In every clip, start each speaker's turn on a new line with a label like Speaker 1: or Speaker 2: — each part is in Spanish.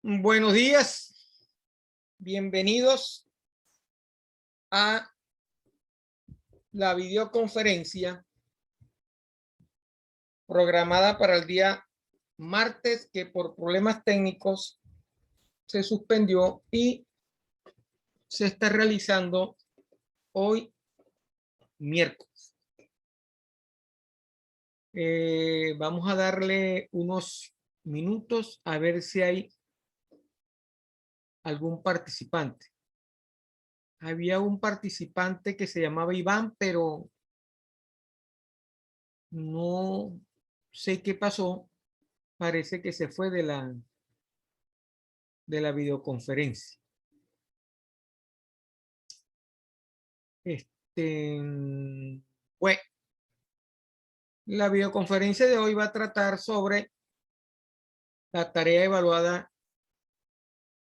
Speaker 1: Buenos días, bienvenidos a la videoconferencia programada para el día martes, que por problemas técnicos se suspendió y se está realizando hoy miércoles. Vamos a darle unos minutos a ver si hay algún participante. Había un participante que se llamaba Iván, pero no sé qué pasó. Parece que se fue de la videoconferencia. Bueno, la videoconferencia de hoy va a tratar sobre la tarea evaluada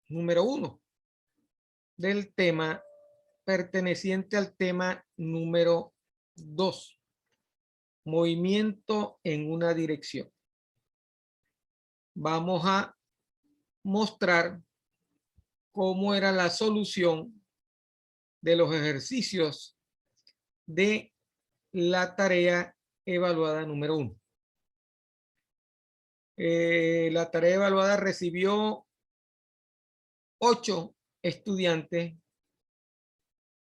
Speaker 1: número 1 del tema perteneciente al tema número 2, movimiento en una dirección. Vamos a mostrar cómo era la solución de los ejercicios de la tarea evaluada número 1. La tarea evaluada recibió 8 estudiantes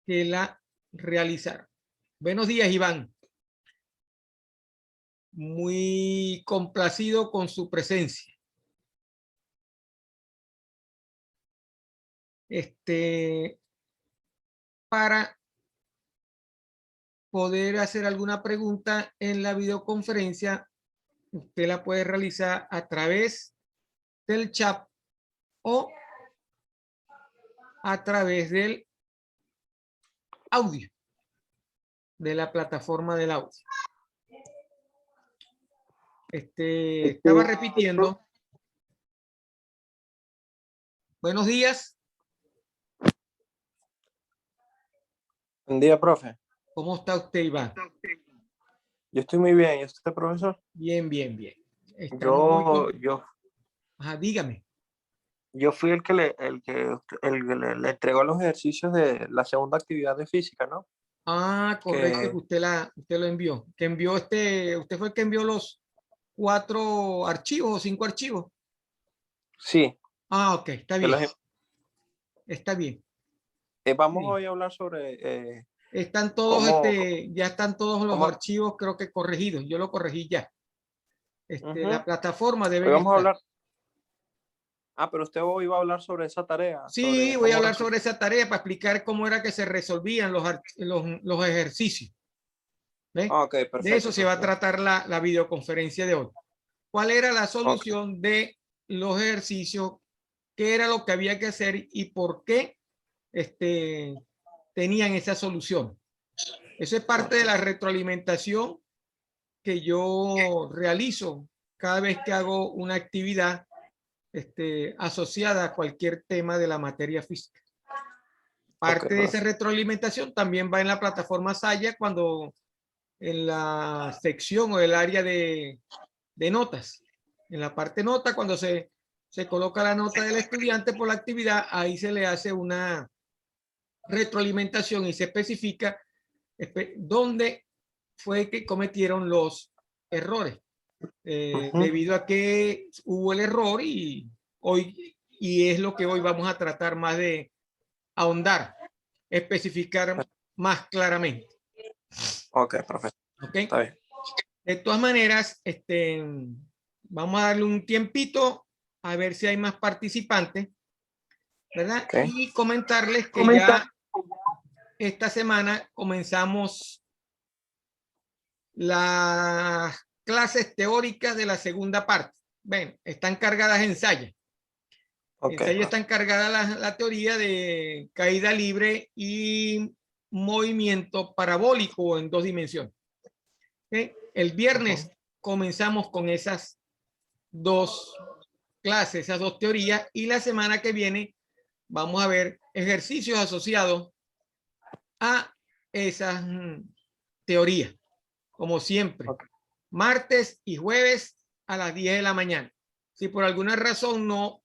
Speaker 1: que la realizaron. Buenos días, Iván. Muy complacido con su presencia. Para poder hacer alguna pregunta en la videoconferencia, usted la puede realizar a través del chat o a través del audio, de la plataforma del audio. Estaba repitiendo. Buenos días.
Speaker 2: Buen día, profe.
Speaker 1: ¿Cómo está usted, Iván?
Speaker 2: Yo estoy muy bien. ¿Y usted, profesor?
Speaker 1: Bien, bien, bien. Dígame.
Speaker 2: Yo fui el que le entregó los ejercicios de la segunda actividad de física, ¿no?
Speaker 1: Correcto, que usted lo envió. Que envió usted fue el que envió los 4 archivos o 5 archivos.
Speaker 2: Sí.
Speaker 1: Ok, está bien. Está bien.
Speaker 2: Vamos hoy a hablar sobre...
Speaker 1: están todos, ya están todos los archivos, creo que corregidos. Yo lo corregí ya. La plataforma debe
Speaker 2: vamos
Speaker 1: estar.
Speaker 2: A hablar. Pero usted hoy va a hablar sobre esa tarea.
Speaker 1: Sí, voy a hablar sobre esa tarea para explicar cómo era que se resolvían los ejercicios. ¿Ve?
Speaker 2: Okay, perfecto.
Speaker 1: De eso se va a tratar la videoconferencia de hoy. ¿Cuál era la solución de los ejercicios? ¿Qué era lo que había que hacer y por qué tenían esa solución? Eso es parte de la retroalimentación que yo realizo cada vez que hago una actividad asociada a cualquier tema de la materia física. Parte de esa retroalimentación también va en la plataforma Saya, cuando en la sección o el área de notas. En la parte nota, cuando se coloca la nota del estudiante por la actividad, ahí se le hace una retroalimentación y se especifica dónde fue que cometieron los errores, debido a que hubo el error y es lo que hoy vamos a tratar más de ahondar, especificar más claramente.
Speaker 2: Ok, perfecto.
Speaker 1: Okay. Está bien. De todas maneras, vamos a darle un tiempito a ver si hay más participantes, ¿verdad? Okay. Y comentarles que ya esta semana comenzamos las clases teóricas de la segunda parte. Ven, están cargadas en Saya. Okay. En Saya están cargadas la teoría de caída libre y movimiento parabólico en 2 dimensiones. ¿Okay? El viernes comenzamos con esas 2 clases, esas 2 teorías, y la semana que viene vamos a ver ejercicios asociados a esas teorías, como siempre. Okay. Martes y jueves a las 10 de la mañana. Si por alguna razón no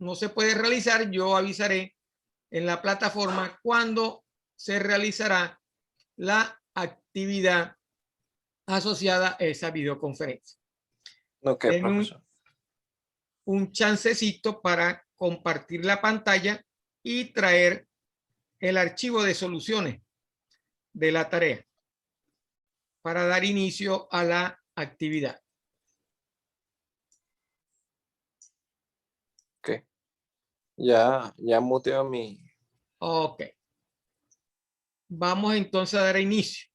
Speaker 1: no se puede realizar, yo avisaré en la plataforma cuando se realizará la actividad asociada a esa videoconferencia.
Speaker 2: Ok,
Speaker 1: Denme
Speaker 2: profesor.
Speaker 1: un chancecito para compartir la pantalla y traer el archivo de soluciones de la tarea para dar inicio a la actividad.
Speaker 2: Ok. Ya muteo mi...
Speaker 1: Ok. Vamos entonces a dar inicio.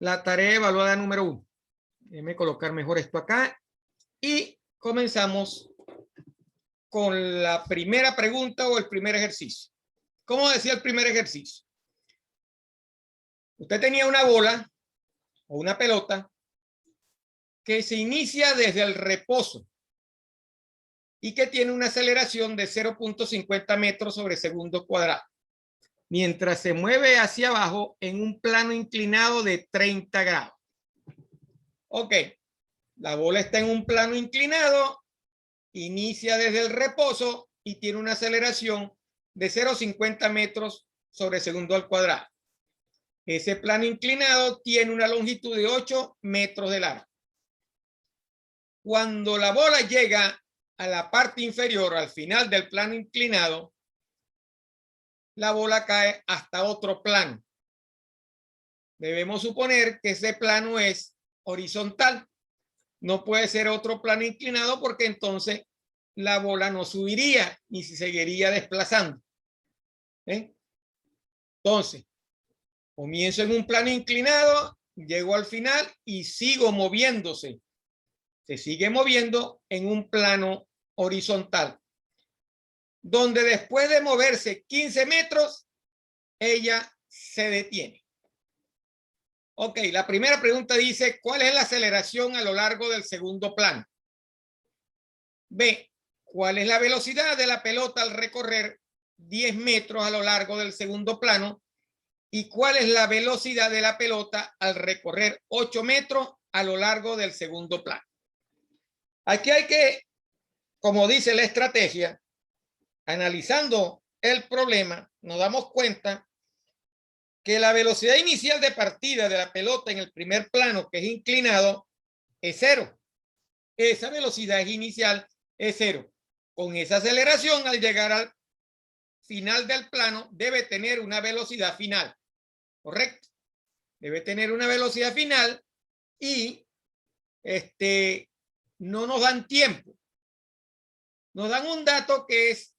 Speaker 1: La tarea evaluada número 1. Déjeme colocar mejor esto acá y comenzamos con la primera pregunta o el primer ejercicio. ¿Cómo decía el primer ejercicio? Usted tenía una bola o una pelota que se inicia desde el reposo y que tiene una aceleración de 0.50 metros sobre segundo cuadrado, mientras se mueve hacia abajo en un plano inclinado de 30 grados. Ok, la bola está en un plano inclinado, inicia desde el reposo y tiene una aceleración de 0.50 metros sobre segundo al cuadrado. Ese plano inclinado tiene una longitud de 8 metros de largo. Cuando la bola llega a la parte inferior, al final del plano inclinado, la bola cae hasta otro plano. Debemos suponer que ese plano es horizontal. No puede ser otro plano inclinado porque entonces la bola no subiría ni se seguiría desplazando. Entonces, comienzo en un plano inclinado, llego al final y sigo moviéndose. Se sigue moviendo en un plano horizontal, donde después de moverse 15 metros, ella se detiene. Ok, la primera pregunta dice, ¿cuál es la aceleración a lo largo del segundo plano? B, ¿cuál es la velocidad de la pelota al recorrer 10 metros a lo largo del segundo plano? ¿Y cuál es la velocidad de la pelota al recorrer 8 metros a lo largo del segundo plano? Aquí hay que, como dice la estrategia, analizando el problema, nos damos cuenta que la velocidad inicial de partida de la pelota en el primer plano, que es inclinado, es 0. Esa velocidad inicial es 0. Con esa aceleración, al llegar al final del plano, debe tener una velocidad final. ¿Correcto? Debe tener una velocidad final y no nos dan tiempo. Nos dan un dato que es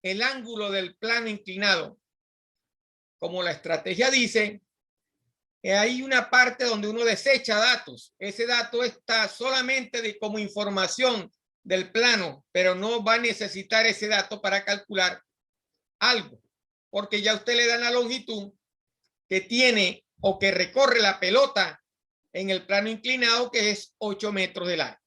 Speaker 1: el ángulo del plano inclinado. Como la estrategia dice, hay una parte donde uno desecha datos. Ese dato está solamente como información del plano, pero no va a necesitar ese dato para calcular algo, porque ya usted le da la longitud que tiene o que recorre la pelota en el plano inclinado, que es 8 metros de largo.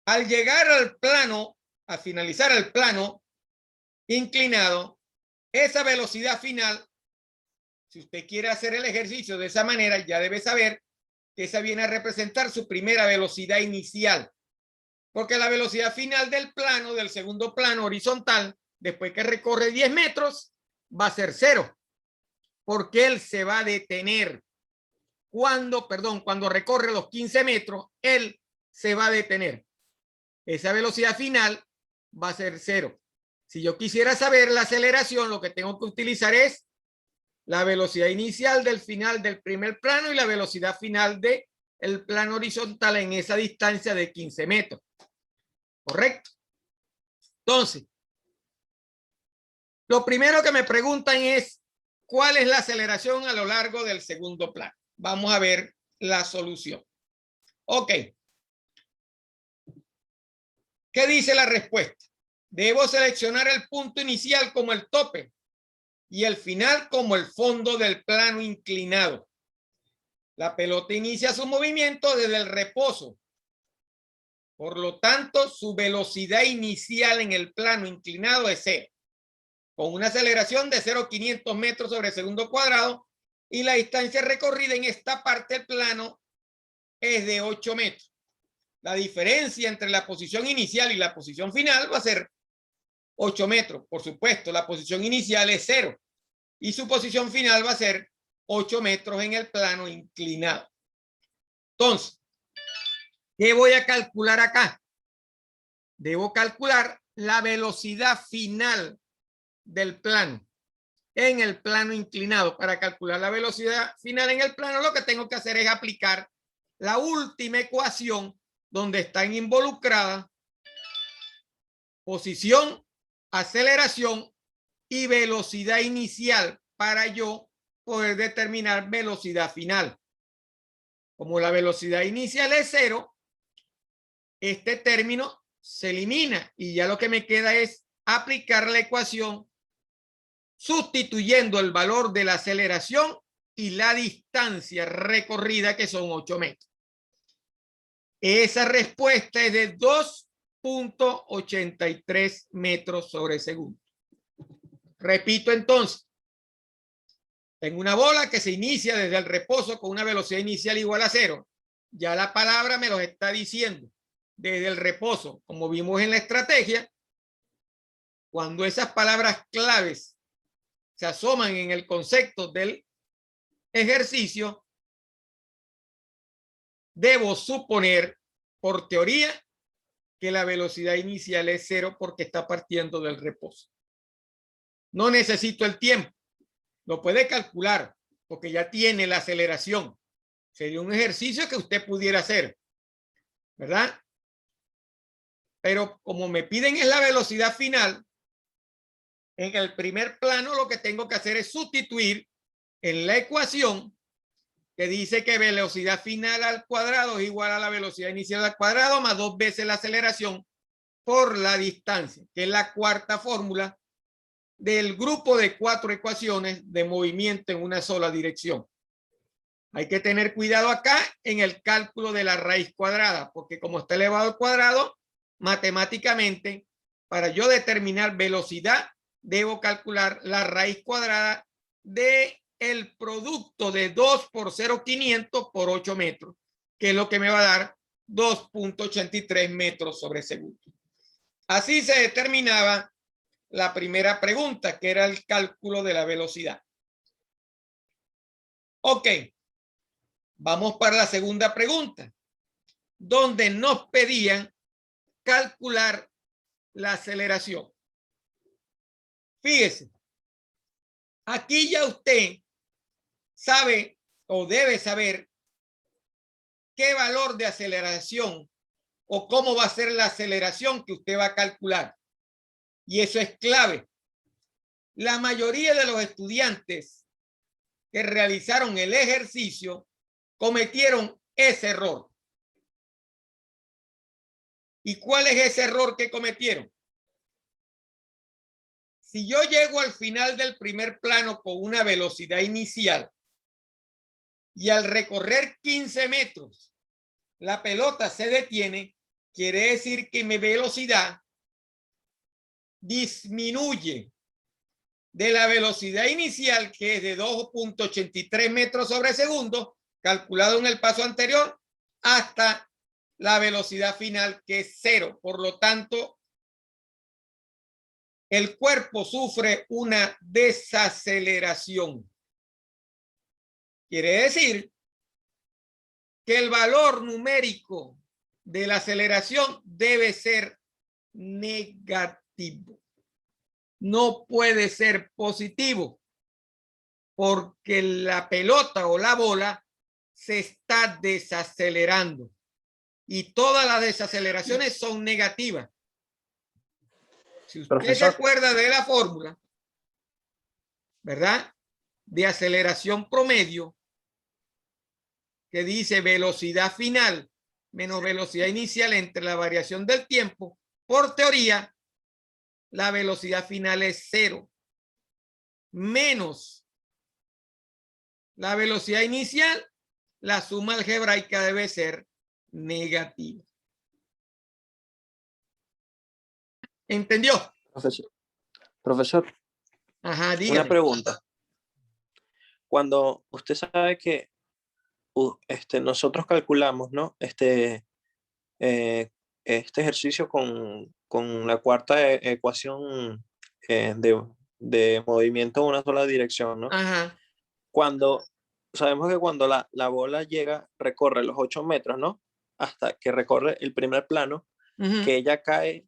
Speaker 1: Al llegar al plano, a finalizar el plano inclinado, esa velocidad final, si usted quiere hacer el ejercicio de esa manera, ya debe saber que esa viene a representar su primera velocidad inicial. Porque la velocidad final del plano, del segundo plano horizontal, después que recorre 10 metros, va a ser 0. Porque él se va a detener. Cuando recorre los 15 metros, él se va a detener. Esa velocidad final va a ser 0. Si yo quisiera saber la aceleración, lo que tengo que utilizar es la velocidad inicial del final del primer plano y la velocidad final del plano horizontal en esa distancia de 15 metros. ¿Correcto? Entonces, lo primero que me preguntan es, ¿cuál es la aceleración a lo largo del segundo plano? Vamos a ver la solución. Ok. ¿Qué dice la respuesta? Debo seleccionar el punto inicial como el tope y el final como el fondo del plano inclinado. La pelota inicia su movimiento desde el reposo. Por lo tanto, su velocidad inicial en el plano inclinado es 0, con una aceleración de 0,500 metros sobre segundo cuadrado, y la distancia recorrida en esta parte del plano es de 8 metros. La diferencia entre la posición inicial y la posición final va a ser 8 metros. Por supuesto, la posición inicial es 0 y su posición final va a ser 8 metros en el plano inclinado. Entonces, ¿qué voy a calcular acá? Debo calcular la velocidad final del plano en el plano inclinado. Para calcular la velocidad final en el plano, lo que tengo que hacer es aplicar la última ecuación donde están involucradas posición, aceleración y velocidad inicial para yo poder determinar velocidad final. Como la velocidad inicial es 0, este término se elimina y ya lo que me queda es aplicar la ecuación sustituyendo el valor de la aceleración y la distancia recorrida, que son 8 metros. Esa respuesta es de 2.83 metros sobre segundo. Repito entonces, tengo una bola que se inicia desde el reposo con una velocidad inicial igual a 0. Ya la palabra me lo está diciendo. Desde el reposo, como vimos en la estrategia, cuando esas palabras claves se asoman en el concepto del ejercicio, debo suponer por teoría que la velocidad inicial es 0 porque está partiendo del reposo. No necesito el tiempo. Lo puede calcular porque ya tiene la aceleración. Sería un ejercicio que usted pudiera hacer, ¿verdad? Pero como me piden es la velocidad final, en el primer plano lo que tengo que hacer es sustituir en la ecuación que dice que velocidad final al cuadrado es igual a la velocidad inicial al cuadrado más 2 veces la aceleración por la distancia, que es la cuarta fórmula del grupo de 4 ecuaciones de movimiento en una sola dirección. Hay que tener cuidado acá en el cálculo de la raíz cuadrada, porque como está elevado al cuadrado, matemáticamente, para yo determinar velocidad, debo calcular la raíz cuadrada de el producto de 2 por 0,500 por 8 metros, que es lo que me va a dar 2.83 metros sobre segundo. Así se determinaba la primera pregunta, que era el cálculo de la velocidad. Ok, vamos para la segunda pregunta, donde nos pedían calcular la aceleración. Fíjese, aquí ya usted sabe o debe saber qué valor de aceleración o cómo va a ser la aceleración que usted va a calcular. Y eso es clave. La mayoría de los estudiantes que realizaron el ejercicio cometieron ese error. ¿Y cuál es ese error que cometieron? Si yo llego al final del primer plano con una velocidad inicial y al recorrer 15 metros la pelota se detiene, quiere decir que mi velocidad disminuye de la velocidad inicial, que es de 2.83 metros sobre segundo, calculado en el paso anterior, hasta la velocidad final, que es 0. Por lo tanto, el cuerpo sufre una desaceleración. Quiere decir que el valor numérico de la aceleración debe ser negativo. No puede ser positivo, porque la pelota o la bola se está desacelerando y todas las desaceleraciones son negativas. Si usted se acuerda de la fórmula, ¿verdad?, de aceleración promedio, que dice velocidad final menos velocidad inicial entre la variación del tiempo, por teoría, la velocidad final es 0 menos la velocidad inicial, la suma algebraica debe ser negativa. ¿Entendió?
Speaker 2: Profesor,
Speaker 1: Ajá, dígame.
Speaker 2: una pregunta. Cuando usted sabe que nosotros calculamos, ¿no?, este ejercicio con la cuarta ecuación de movimiento en una sola dirección, ¿no?
Speaker 1: Ajá.
Speaker 2: Cuando sabemos que cuando la bola llega, recorre los 8 metros, ¿no? Hasta que recorre el primer plano, que ella cae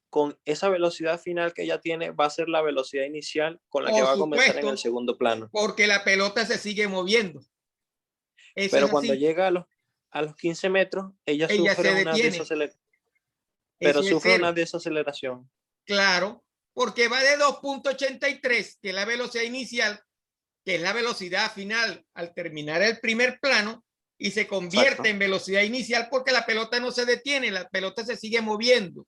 Speaker 2: con esa velocidad final que ella tiene, va a ser la velocidad inicial con la que
Speaker 1: Por
Speaker 2: va a comenzar en el
Speaker 1: supuesto,
Speaker 2: segundo plano.
Speaker 1: porque la pelota se sigue moviendo. Eso es
Speaker 2: Pero cuando
Speaker 1: así.
Speaker 2: llega a los 15 metros, ella
Speaker 1: Ella
Speaker 2: sufre
Speaker 1: se
Speaker 2: una
Speaker 1: detiene.
Speaker 2: desaceleración. Pero
Speaker 1: Eso es
Speaker 2: sufre una
Speaker 1: cero.
Speaker 2: desaceleración.
Speaker 1: Claro, porque va de 2.83, que es la velocidad inicial, que es la velocidad final al terminar el primer plano, y se convierte
Speaker 2: Exacto.
Speaker 1: en velocidad inicial porque la pelota no se detiene, la pelota se sigue moviendo.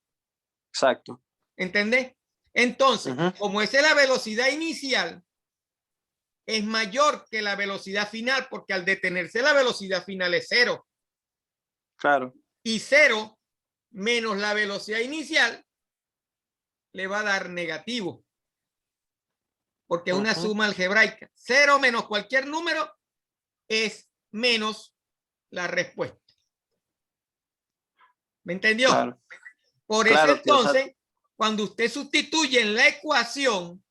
Speaker 2: Exacto.
Speaker 1: ¿Entendés? Entonces, como esa es la velocidad inicial, es mayor que la velocidad final, porque al detenerse la velocidad final es cero.
Speaker 2: Claro.
Speaker 1: Y cero menos la velocidad inicial le va a dar negativo, porque es una suma algebraica. Cero menos cualquier número es menos la respuesta. ¿Me entendió?
Speaker 2: Claro.
Speaker 1: Por eso
Speaker 2: Claro, tío,
Speaker 1: entonces, cuando usted sustituye en la ecuación,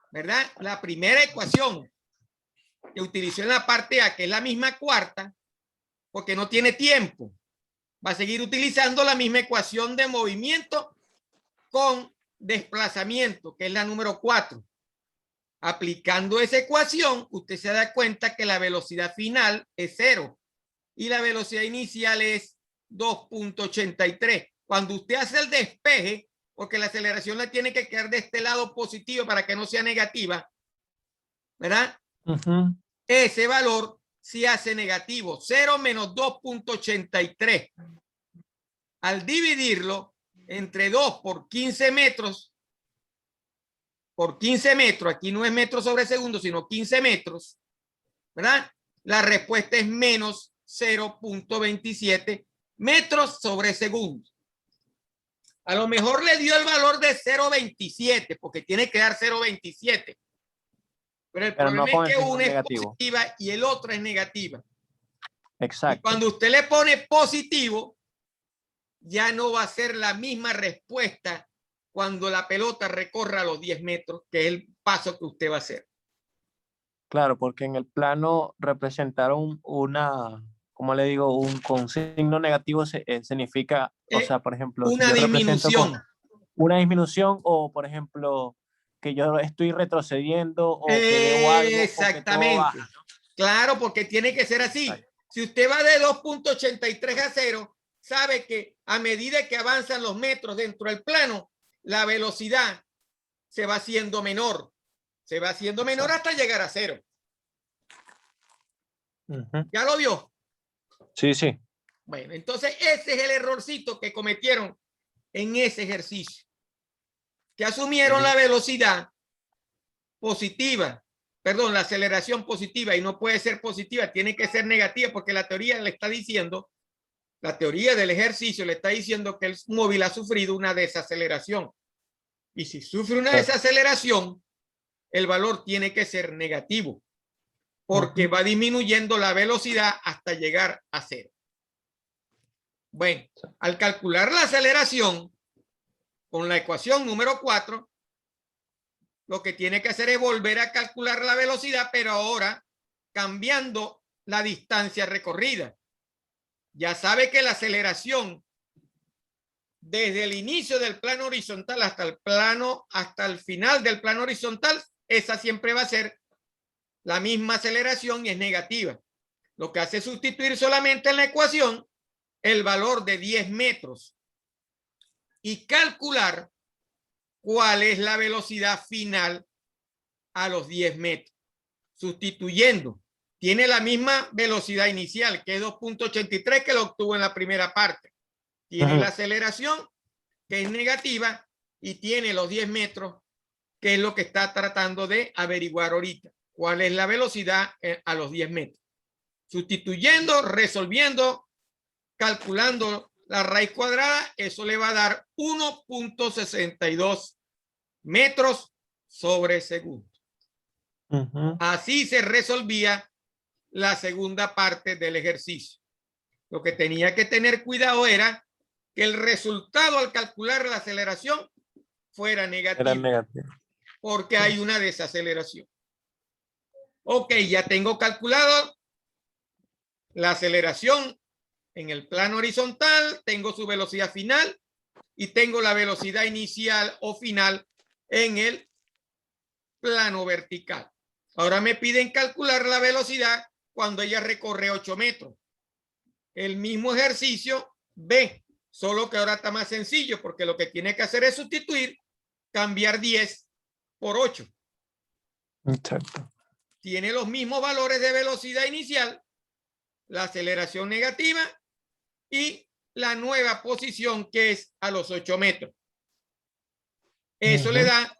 Speaker 1: ¿verdad? La primera ecuación que utilizó en la parte A, que es la misma cuarta, porque no tiene tiempo, va a seguir utilizando la misma ecuación de movimiento con desplazamiento, que es la número 4. Aplicando esa ecuación, usted se da cuenta que la velocidad final es 0 y la velocidad inicial es 2.83. Cuando usted hace el despeje, porque la aceleración la tiene que quedar de este lado positivo para que no sea negativa, ¿verdad? Ese valor sí hace negativo, 0 menos 2.83. Al dividirlo entre 2 por 15 metros, aquí no es metros sobre segundo, sino 15 metros, ¿verdad? La respuesta es menos 0.27 metros sobre segundo. A lo mejor le dio el valor de 0.27, porque tiene que dar 0.27. Pero el problema
Speaker 2: no
Speaker 1: es que una es
Speaker 2: negativo.
Speaker 1: positiva y el otro es negativa.
Speaker 2: Exacto.
Speaker 1: Y cuando usted le pone positivo, ya no va a ser la misma respuesta cuando la pelota recorra los 10 metros, que es el paso que usted va a hacer.
Speaker 2: Claro, porque en el plano representaron una, como le digo, un con signo negativo significa, o sea, por ejemplo, si
Speaker 1: una
Speaker 2: yo represento con
Speaker 1: disminución.
Speaker 2: una disminución o, por ejemplo, que yo estoy retrocediendo o que debo algo o que todo baja, ¿no?
Speaker 1: Claro, porque tiene que ser así. Exacto. Si usted va de 2.83 a 0, sabe que a medida que avanzan los metros dentro del plano, la velocidad se va haciendo menor. Se va haciendo menor hasta llegar a 0. ¿Ya lo vio?
Speaker 2: Sí, sí.
Speaker 1: Bueno, entonces ese es el errorcito que cometieron en ese ejercicio. Que asumieron la velocidad positiva, perdón, la aceleración positiva, y no puede ser positiva, tiene que ser negativa, porque la teoría le está diciendo, la teoría del ejercicio le está diciendo que el móvil ha sufrido una desaceleración. Y si sufre una desaceleración, el valor tiene que ser negativo, porque va disminuyendo la velocidad hasta llegar a 0. Bueno, al calcular la aceleración con la ecuación número 4, lo que tiene que hacer es volver a calcular la velocidad, pero ahora cambiando la distancia recorrida. Ya sabe que la aceleración desde el inicio del plano horizontal hasta el final del plano horizontal, esa siempre va a ser la misma aceleración y es negativa. Lo que hace es sustituir solamente en la ecuación el valor de 10 metros y calcular cuál es la velocidad final a los 10 metros. Sustituyendo, tiene la misma velocidad inicial, que es 2.83, que lo obtuvo en la primera parte. Tiene la aceleración, que es negativa, y tiene los 10 metros, que es lo que está tratando de averiguar ahorita. ¿Cuál es la velocidad a los 10 metros? Sustituyendo, resolviendo, calculando la raíz cuadrada, eso le va a dar 1.62 metros sobre segundo. Así se resolvía la segunda parte del ejercicio. Lo que tenía que tener cuidado era que el resultado al calcular la aceleración fuera negativo.
Speaker 2: Era negativo.
Speaker 1: Porque hay una desaceleración. Ok, ya tengo calculado la aceleración en el plano horizontal, tengo su velocidad final y tengo la velocidad inicial o final en el plano vertical. Ahora me piden calcular la velocidad cuando ella recorre 8 metros. El mismo ejercicio B, solo que ahora está más sencillo porque lo que tiene que hacer es sustituir, cambiar 10 por 8.
Speaker 2: Exacto.
Speaker 1: Tiene los mismos valores de velocidad inicial, la aceleración negativa y la nueva posición que es a los 8 metros. Eso le da,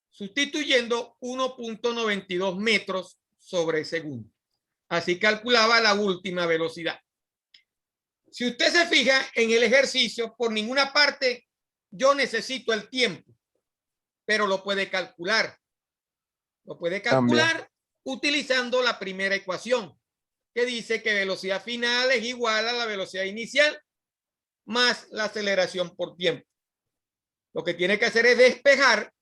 Speaker 1: sustituyendo 1.92 metros sobre segundo. Así calculaba la última velocidad. Si usted se fija en el ejercicio, por ninguna parte yo necesito el tiempo, pero lo puede calcular. Lo puede calcular utilizando la primera ecuación, que dice que velocidad final es igual a la velocidad inicial más la aceleración por tiempo. Lo que tiene que hacer es despejar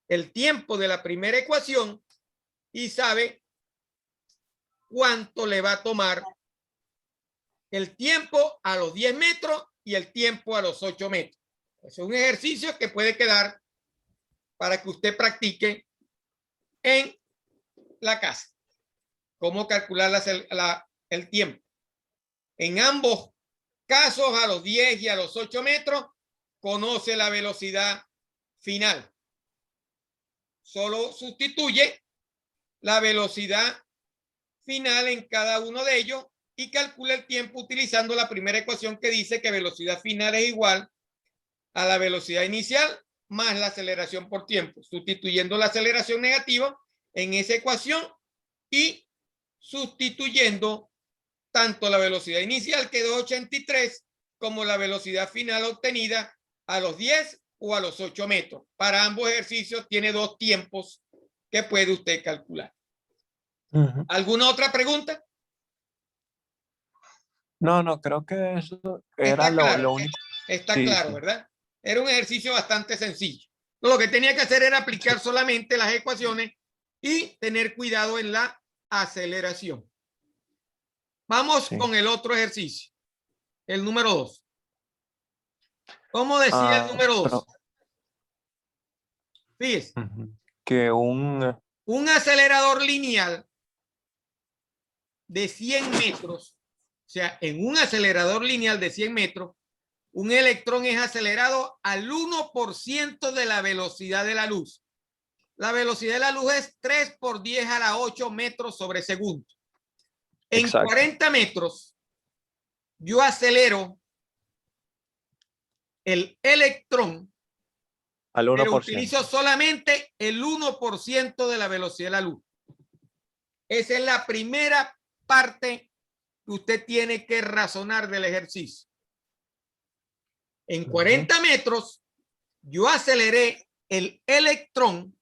Speaker 1: el tiempo de la primera ecuación y sabe cuánto le va a tomar el tiempo a los 10 metros y el tiempo a los 8 metros. Es un ejercicio que puede quedar para que usted practique en la casa. Cómo calcular el tiempo. En ambos casos, a los 10 y a los 8 metros, conoce la velocidad final. Solo sustituye la velocidad final en cada uno de ellos y calcula el tiempo utilizando la primera ecuación que dice que velocidad final es igual a la velocidad inicial más la aceleración por tiempo, sustituyendo la aceleración negativa en esa ecuación y sustituyendo tanto la velocidad inicial, que es 283, como la velocidad final obtenida a los 10 o a los 8 metros. Para ambos ejercicios tiene dos tiempos que puede usted calcular. ¿Alguna otra pregunta?
Speaker 2: No, creo que eso era lo único.
Speaker 1: Está claro, ¿verdad? Era un ejercicio bastante sencillo. Lo que tenía que hacer era aplicar solamente las ecuaciones y tener cuidado en la aceleración. Vamos con el otro ejercicio, el número 2. ¿Cómo decía el número 2? Fíjese.
Speaker 2: Que un
Speaker 1: acelerador lineal de 100 metros, o sea, en un acelerador lineal de 100 metros, un electrón es acelerado al 1% de la velocidad de la luz. La velocidad de la luz es 3 por 10 a la 8 metros sobre segundo. En 40 metros, yo acelero el electrón, pero utilizo solamente el 1% de la velocidad de la luz. Esa es la primera parte que usted tiene que razonar del ejercicio. En 40 metros, yo aceleré el electrón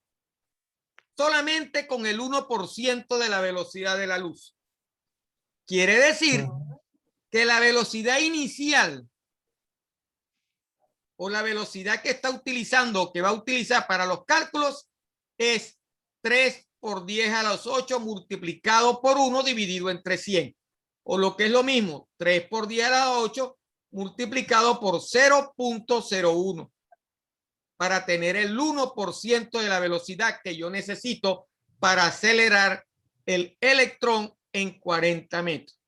Speaker 1: solamente con el 1% de la velocidad de la luz. Quiere decir que la velocidad inicial o la velocidad que está utilizando, que va a utilizar para los cálculos, es 3 por 10 a los 8 multiplicado por 1 dividido entre 100. O lo que es lo mismo, 3 por 10 a la 8 multiplicado por 0.01 para tener el 1% de la velocidad que yo necesito para acelerar el electrón en 40 metros.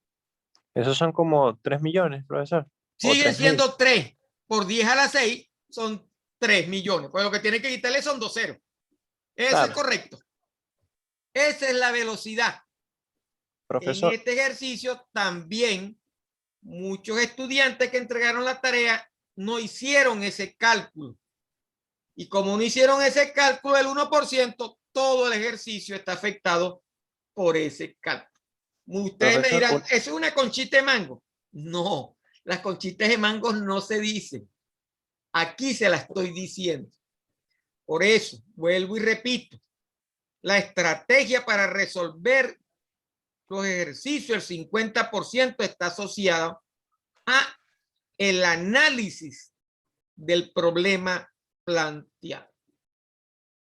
Speaker 2: Esos son como 3 millones, profesor.
Speaker 1: Sigue siendo 3 por 10 a la 6, son 3 millones. Pues lo que tiene que quitarle son 2 ceros. Eso es correcto. Esa es la velocidad. Profesor. En este ejercicio también muchos estudiantes que entregaron la tarea no hicieron ese cálculo. Y como no hicieron ese cálculo del 1%, todo el ejercicio está afectado por ese cálculo. Ustedes me dirán, ¿eso es una conchita de mango? No, las conchitas de mango no se dicen. Aquí se la estoy diciendo. Por eso, vuelvo y repito, la estrategia para resolver los ejercicios, el 50% está asociado a el análisis del problema planteado.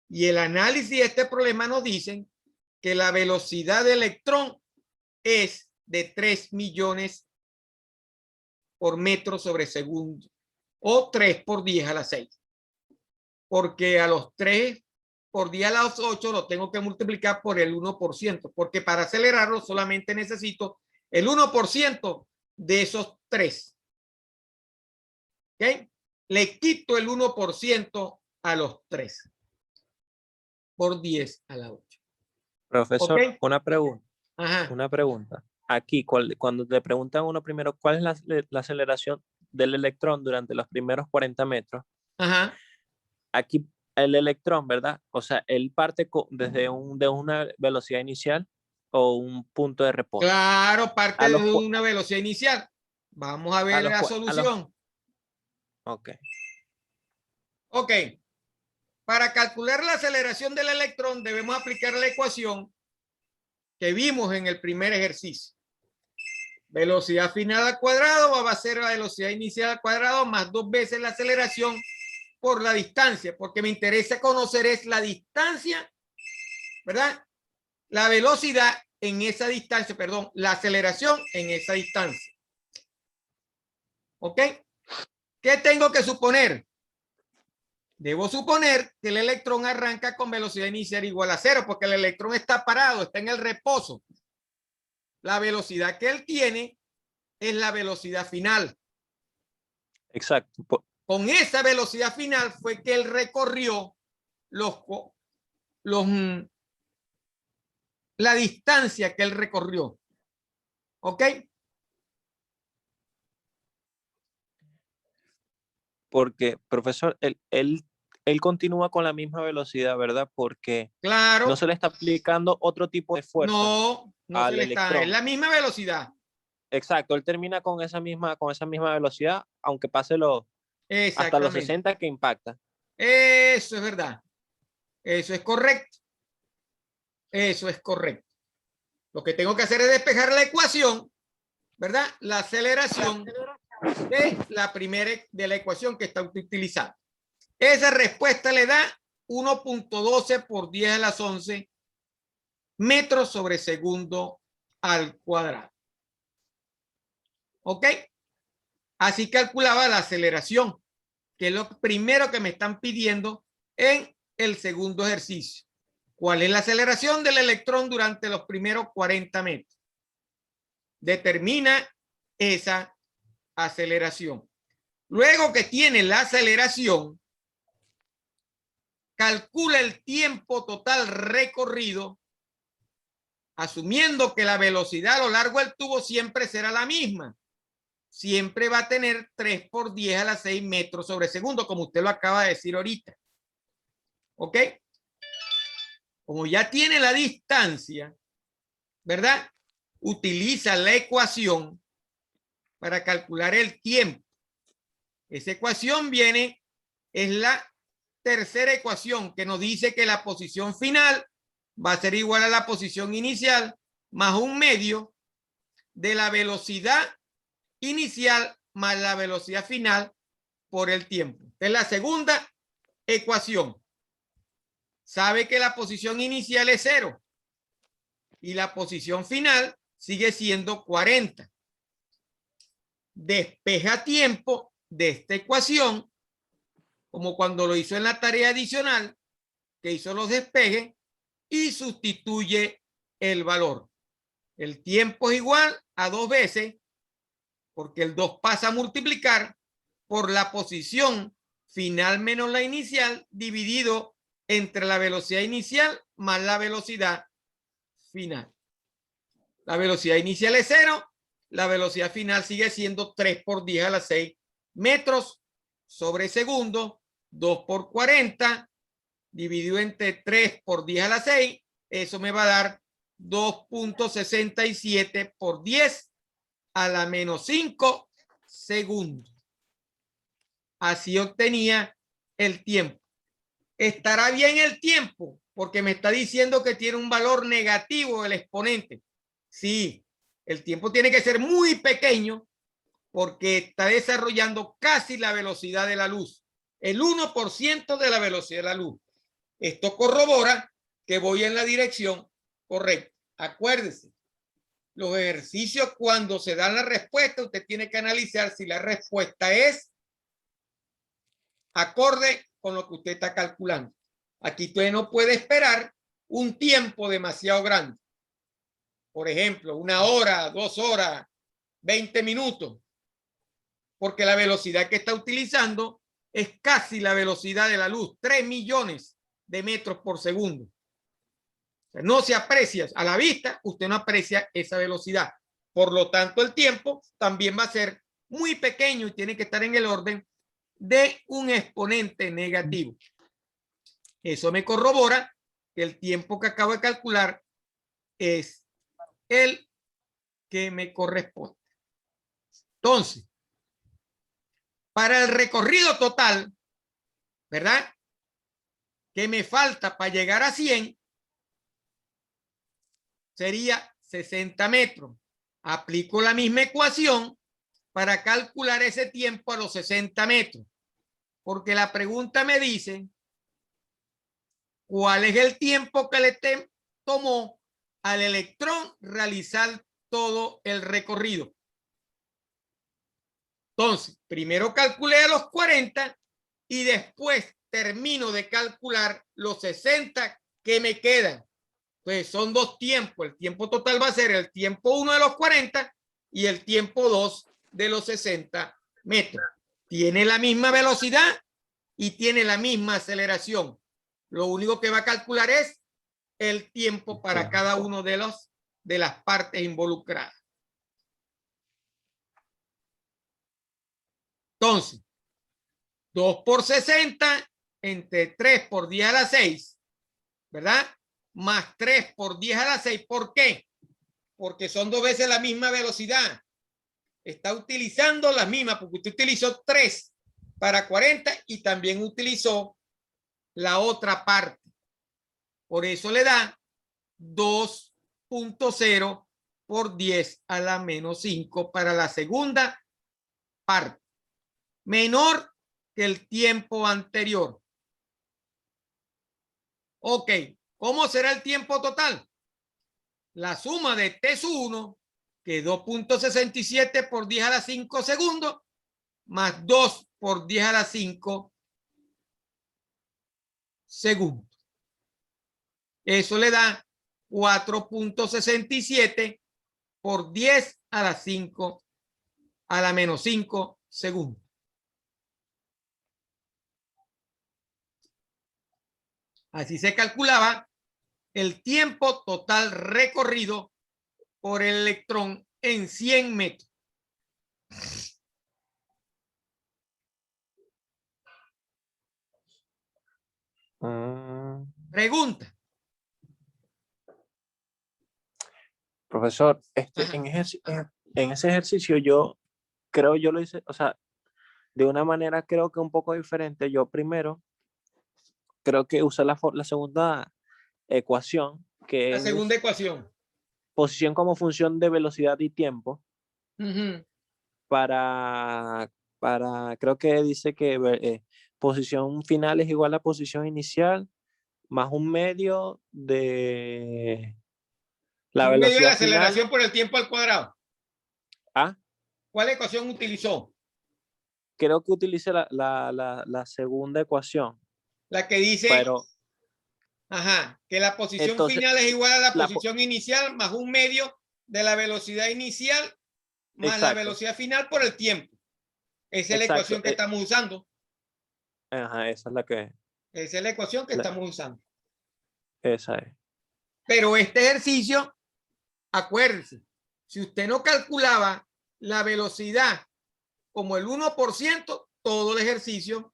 Speaker 1: Y el análisis de este problema nos dicen que la velocidad del electrón es de 3 millones por metro sobre segundo, o 3 por 10 a la 6. Porque a los 3 por 10 a la 8 lo tengo que multiplicar por el 1%, porque para acelerarlo solamente necesito el 1% de esos 3. ¿Okay? Le quito el 1% a los 3 por 10 a la 8.
Speaker 2: Profesor,
Speaker 1: ¿Okay?
Speaker 2: una pregunta.
Speaker 1: Ajá.
Speaker 2: Una pregunta. Aquí, cuando te preguntan uno primero, ¿cuál es la aceleración del electrón durante los primeros 40 metros?
Speaker 1: Ajá.
Speaker 2: Aquí el electrón, ¿verdad? O sea, él parte desde de una velocidad inicial o un punto de reposo.
Speaker 1: Claro, parte
Speaker 2: A
Speaker 1: de
Speaker 2: los,
Speaker 1: una velocidad inicial. Vamos a ver la solución.
Speaker 2: Ok.
Speaker 1: Ok. Para calcular la aceleración del electrón debemos aplicar la ecuación que vimos en el primer ejercicio. Velocidad final al cuadrado va a ser la velocidad inicial al cuadrado más 2 veces la aceleración por la distancia, porque me interesa conocer es la distancia, ¿verdad? La velocidad en esa distancia, perdón, la aceleración en esa distancia. ¿Ok? ¿Qué tengo que suponer? Debo suponer que el electrón arranca con velocidad inicial igual a 0, porque el electrón está parado, está en el reposo. La velocidad que él tiene es la velocidad final.
Speaker 2: Exacto.
Speaker 1: Con esa velocidad final fue que él recorrió la distancia que él recorrió. ¿Ok?
Speaker 2: Porque, profesor, él continúa con la misma velocidad, ¿verdad? Porque
Speaker 1: Claro.
Speaker 2: no se le está aplicando otro tipo de fuerza
Speaker 1: No se
Speaker 2: al
Speaker 1: le está, es
Speaker 2: electrón.
Speaker 1: la misma velocidad.
Speaker 2: Exacto, él termina con esa misma velocidad, aunque pase hasta los 60 que impacta.
Speaker 1: Eso es verdad. Eso es correcto. Eso es correcto. Lo que tengo que hacer es despejar la ecuación, ¿verdad? La aceleración de la ecuación que está utilizando. Esa respuesta le da 1.12 por 10 a las 11 metros sobre segundo al cuadrado. ¿Ok? Así calculaba la aceleración, que es lo primero que me están pidiendo en el segundo ejercicio. ¿Cuál es la aceleración del electrón durante los primeros 40 metros? Determina esa aceleración. Luego que tiene la aceleración, calcula el tiempo total recorrido, asumiendo que la velocidad a lo largo del tubo siempre será la misma. Siempre va a tener 3 por 10 a la 6 metros sobre segundo, como usted lo acaba de decir ahorita. ¿Ok? Como ya tiene la distancia, ¿verdad? Utiliza la ecuación para calcular el tiempo. Esa ecuación es la tercera ecuación que nos dice que la posición final va a ser igual a la posición inicial más un medio de la velocidad inicial más la velocidad final por el tiempo. Es la segunda ecuación. Sabe que la posición inicial es 0 y la posición final sigue siendo 40. Despeja tiempo de esta ecuación, como cuando lo hizo en la tarea adicional, que hizo los despejes, y sustituye el valor. El tiempo es igual a 2 veces, porque el 2 pasa a multiplicar por la posición final menos la inicial, dividido entre la velocidad inicial más la velocidad final. La velocidad inicial es 0, la velocidad final sigue siendo 3 por 10 a la 6 metros sobre segundo, 2 por 40, dividido entre 3 por 10 a la 6, eso me va a dar 2.67 por 10 a la menos 5 segundos. Así obtenía el tiempo. ¿Estará bien el tiempo? Porque me está diciendo que tiene un valor negativo el exponente. Sí, el tiempo tiene que ser muy pequeño porque está desarrollando casi la velocidad de la luz, el 1% de la velocidad de la luz. Esto corrobora que voy en la dirección correcta. Acuérdese, los ejercicios cuando se dan la respuesta, usted tiene que analizar si la respuesta es acorde con lo que usted está calculando. Aquí usted no puede esperar un tiempo demasiado grande. Por ejemplo, 1 hora, 2 horas, 20 minutos. Porque la velocidad que está utilizando es casi la velocidad de la luz, 3 millones de metros por segundo. O sea, no se aprecia a la vista, usted no aprecia esa velocidad. Por lo tanto, el tiempo también va a ser muy pequeño y tiene que estar en el orden de un exponente negativo. Eso me corrobora que el tiempo que acabo de calcular es el que me corresponde. Entonces, para el recorrido total, ¿verdad? Que me falta para llegar a 100, sería 60 metros. Aplico la misma ecuación para calcular ese tiempo a los 60 metros. Porque la pregunta me dice, ¿cuál es el tiempo que le tomó al electrón realizar todo el recorrido? Entonces, primero calculé a los 40 y después termino de calcular los 60 que me quedan. Entonces, son 2 tiempos. El tiempo total va a ser el tiempo 1 de los 40 y el tiempo 2 de los 60 metros. Tiene la misma velocidad y tiene la misma aceleración. Lo único que va a calcular es el tiempo para cada uno de las partes involucradas. Entonces, 2 por 60 entre 3 por 10 a la 6, ¿verdad? Más 3 por 10 a la 6. ¿Por qué? Porque son 2 veces la misma velocidad. Está utilizando la misma, porque usted utilizó 3 para 40 y también utilizó la otra parte. Por eso le da 2.0 por 10 a la menos 5 para la segunda parte. Menor que el tiempo anterior. Ok, ¿cómo será el tiempo total? La suma de T1, que es 2.67 por 10 a la 5 segundos, más 2 por 10 a la 5 segundos. Eso le da 4.67 por 10 a la 5 a la menos 5 segundos. Así se calculaba el tiempo total recorrido por el electrón en 100 metros. Pregunta.
Speaker 2: Profesor, en ese ejercicio yo creo yo lo hice, o sea, de una manera creo que un poco diferente. Yo primero creo que usé la segunda ecuación, que
Speaker 1: La
Speaker 2: es
Speaker 1: segunda ecuación.
Speaker 2: posición como función de velocidad y tiempo, para, creo que dice que posición final es igual a posición inicial más un medio de la
Speaker 1: Un medio de la
Speaker 2: velocidad
Speaker 1: aceleración
Speaker 2: final.
Speaker 1: por el tiempo al cuadrado.
Speaker 2: ¿Ah?
Speaker 1: ¿Cuál ecuación utilizó?
Speaker 2: Creo que utilicé la segunda ecuación.
Speaker 1: La que dice,
Speaker 2: pero
Speaker 1: ajá, que la posición
Speaker 2: entonces,
Speaker 1: final es igual a la posición inicial más un medio de la velocidad inicial más la velocidad final por el tiempo. Esa es la ecuación que estamos usando.
Speaker 2: Ajá, esa es la que...
Speaker 1: Esa es la ecuación que estamos usando.
Speaker 2: Esa es.
Speaker 1: Pero este ejercicio, acuérdense, si usted no calculaba la velocidad como el 1%, todo el ejercicio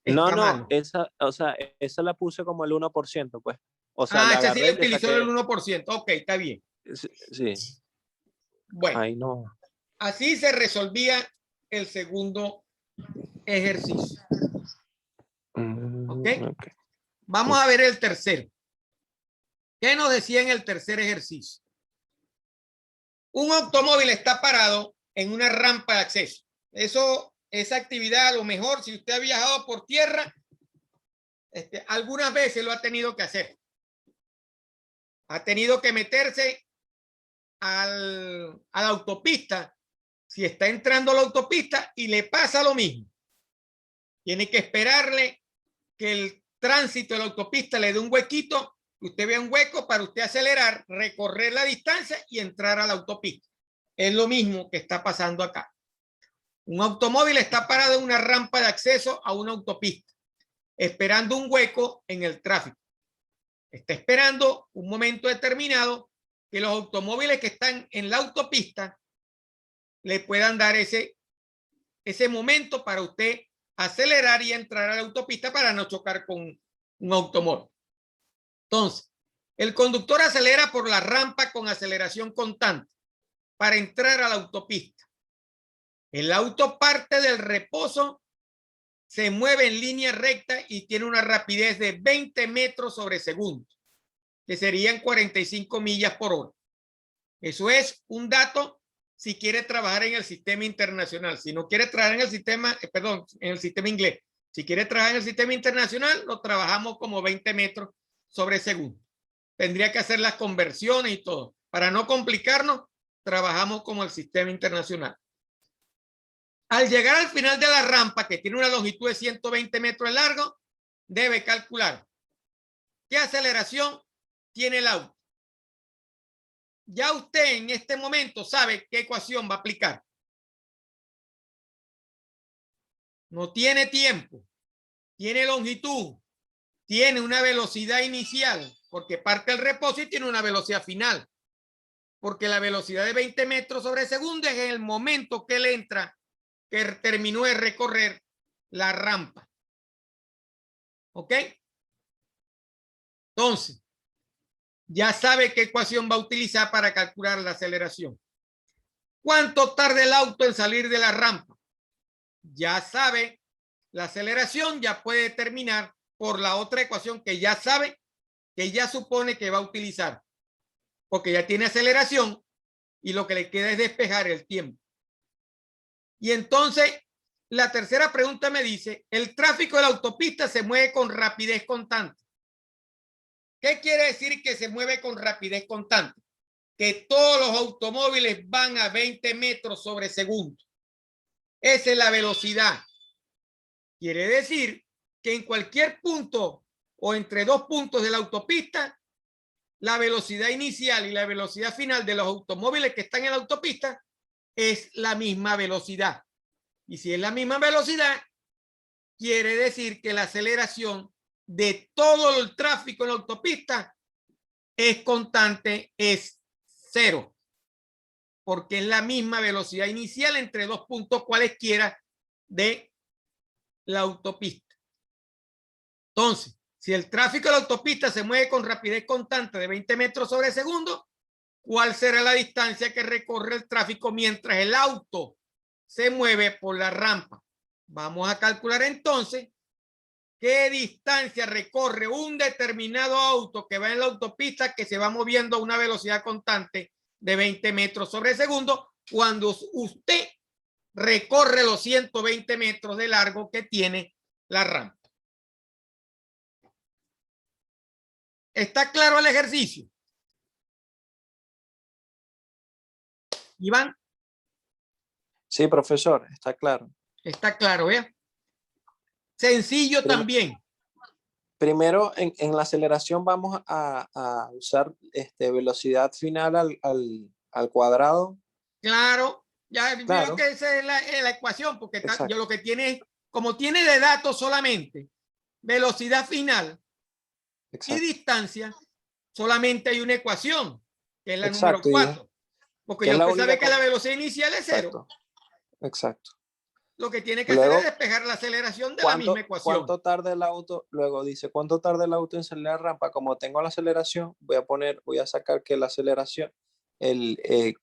Speaker 1: está mal.
Speaker 2: Esa, o sea, esa la puse como el 1%, pues. O sea, le
Speaker 1: Esa sí
Speaker 2: agarré y le
Speaker 1: utilizó
Speaker 2: saqué.
Speaker 1: el 1%. Ok, está bien.
Speaker 2: Sí.
Speaker 1: Bueno,
Speaker 2: Ay, no.
Speaker 1: así se resolvía el segundo ejercicio. ¿Ok?
Speaker 2: Okay.
Speaker 1: Vamos a ver el tercero. ¿Qué nos decía en el tercer ejercicio? Un automóvil está parado en una rampa de acceso. Esa actividad, a lo mejor, si usted ha viajado por tierra, algunas veces lo ha tenido que hacer. Ha tenido que meterse a la autopista, si está entrando a la autopista y le pasa lo mismo. Tiene que esperarle que el tránsito de la autopista le dé un huequito, que usted vea un hueco para usted acelerar, recorrer la distancia y entrar a la autopista. Es lo mismo que está pasando acá. Un automóvil está parado en una rampa de acceso a una autopista, esperando un hueco en el tráfico. Está esperando un momento determinado que los automóviles que están en la autopista le puedan dar ese momento para usted acelerar y entrar a la autopista para no chocar con un automóvil. Entonces, el conductor acelera por la rampa con aceleración constante para entrar a la autopista. El auto parte del reposo, se mueve en línea recta y tiene una rapidez de 20 metros sobre segundo, que serían 45 millas por hora. Eso es un dato si quiere trabajar en el sistema internacional. Si no quiere trabajar en el sistema, en el sistema inglés. Si quiere trabajar en el sistema internacional, lo trabajamos como 20 metros sobre segundo. Tendría que hacer las conversiones y todo. Para no complicarnos, trabajamos como el sistema internacional. Al llegar al final de la rampa, que tiene una longitud de 120 metros de largo, debe calcular qué aceleración tiene el auto. Ya usted en este momento sabe qué ecuación va a aplicar. No tiene tiempo, tiene longitud, tiene una velocidad inicial, porque parte el reposo y tiene una velocidad final. Porque la velocidad de 20 metros sobre segundo es en el momento que él entra, que terminó de recorrer la rampa. ¿Ok? Entonces, ya sabe qué ecuación va a utilizar para calcular la aceleración. ¿Cuánto tarda el auto en salir de la rampa? Ya sabe la aceleración, ya puede determinar por la otra ecuación que ya sabe, que ya supone que va a utilizar. Porque ya tiene aceleración y lo que le queda es despejar el tiempo. Y entonces, la tercera pregunta me dice, el tráfico de la autopista se mueve con rapidez constante. ¿Qué quiere decir que se mueve con rapidez constante? Que todos los automóviles van a 20 metros sobre segundo. Esa es la velocidad. Quiere decir que en cualquier punto o entre dos puntos de la autopista, la velocidad inicial y la velocidad final de los automóviles que están en la autopista es la misma velocidad. Y si es la misma velocidad, quiere decir que la aceleración de todo el tráfico en la autopista es constante, es cero, porque es la misma velocidad inicial entre dos puntos cualesquiera de la autopista. Entonces, si el tráfico de la autopista se mueve con rapidez constante de 20 metros sobre segundo, ¿cuál será la distancia que recorre el tráfico mientras el auto se mueve por la rampa? Vamos a calcular entonces qué distancia recorre un determinado auto que va en la autopista que se va moviendo a una velocidad constante de 20 metros sobre segundo cuando usted recorre los 120 metros de largo que tiene la rampa. ¿Está claro el ejercicio? Iván.
Speaker 2: Sí, profesor, está claro.
Speaker 1: Está claro, ¿eh? Sencillo también.
Speaker 2: Primero, en la aceleración vamos a usar velocidad final al cuadrado.
Speaker 1: Claro, ya
Speaker 2: Claro.
Speaker 1: creo que esa es la ecuación, porque yo lo que tiene, como tiene de datos solamente velocidad final y distancia, solamente hay una ecuación, que es la número 4. Porque ya usted sabe que la velocidad inicial es 0.
Speaker 2: Exacto.
Speaker 1: Lo que tiene que hacer es despejar la aceleración de la misma ecuación.
Speaker 2: ¿Cuánto tarda el auto? Luego dice, ¿cuánto tarda el auto en salir a la rampa? Como tengo la aceleración, voy a sacar que la aceleración,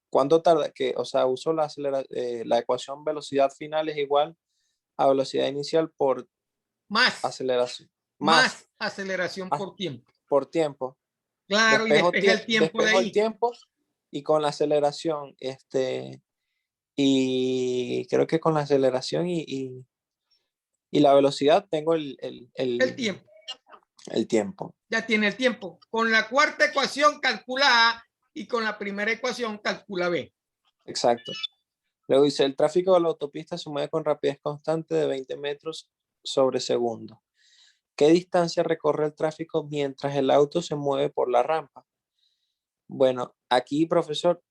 Speaker 2: ¿cuánto tarda? Uso la ecuación velocidad final es igual a velocidad inicial por
Speaker 1: más
Speaker 2: aceleración.
Speaker 1: Más aceleración por tiempo.
Speaker 2: Por tiempo.
Speaker 1: Claro, y despeja el tiempo de ahí.
Speaker 2: El tiempo y con la aceleración, Y creo que con la aceleración y la velocidad tengo
Speaker 1: El tiempo.
Speaker 2: el tiempo.
Speaker 1: Ya tiene el tiempo. Con la cuarta ecuación calcula A y con la primera ecuación calcula B.
Speaker 2: Exacto. Luego dice, el tráfico de la autopista se mueve con rapidez constante de 20 metros sobre segundo. ¿Qué distancia recorre el tráfico mientras el auto se mueve por la rampa? Bueno, aquí, profesor,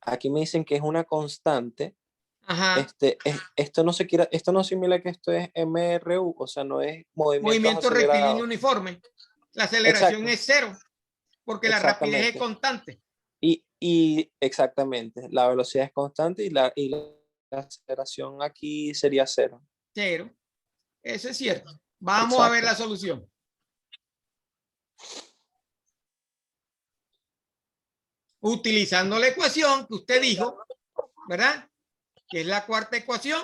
Speaker 2: aquí me dicen que es una constante.
Speaker 1: Ajá.
Speaker 2: Esto no esto no asimila que esto es MRU, o sea, no es movimientos
Speaker 1: Movimiento rectilíneo
Speaker 2: acelerados.
Speaker 1: uniforme. La aceleración
Speaker 2: Exacto,
Speaker 1: es cero porque la rapidez es
Speaker 2: exactamente.
Speaker 1: constante.
Speaker 2: Y exactamente, la velocidad es constante y la aceleración aquí sería cero.
Speaker 1: Cero. Eso es cierto. Vamos a ver
Speaker 2: Exacto.
Speaker 1: la solución. Utilizando la ecuación que usted dijo, ¿verdad? Que es la cuarta ecuación,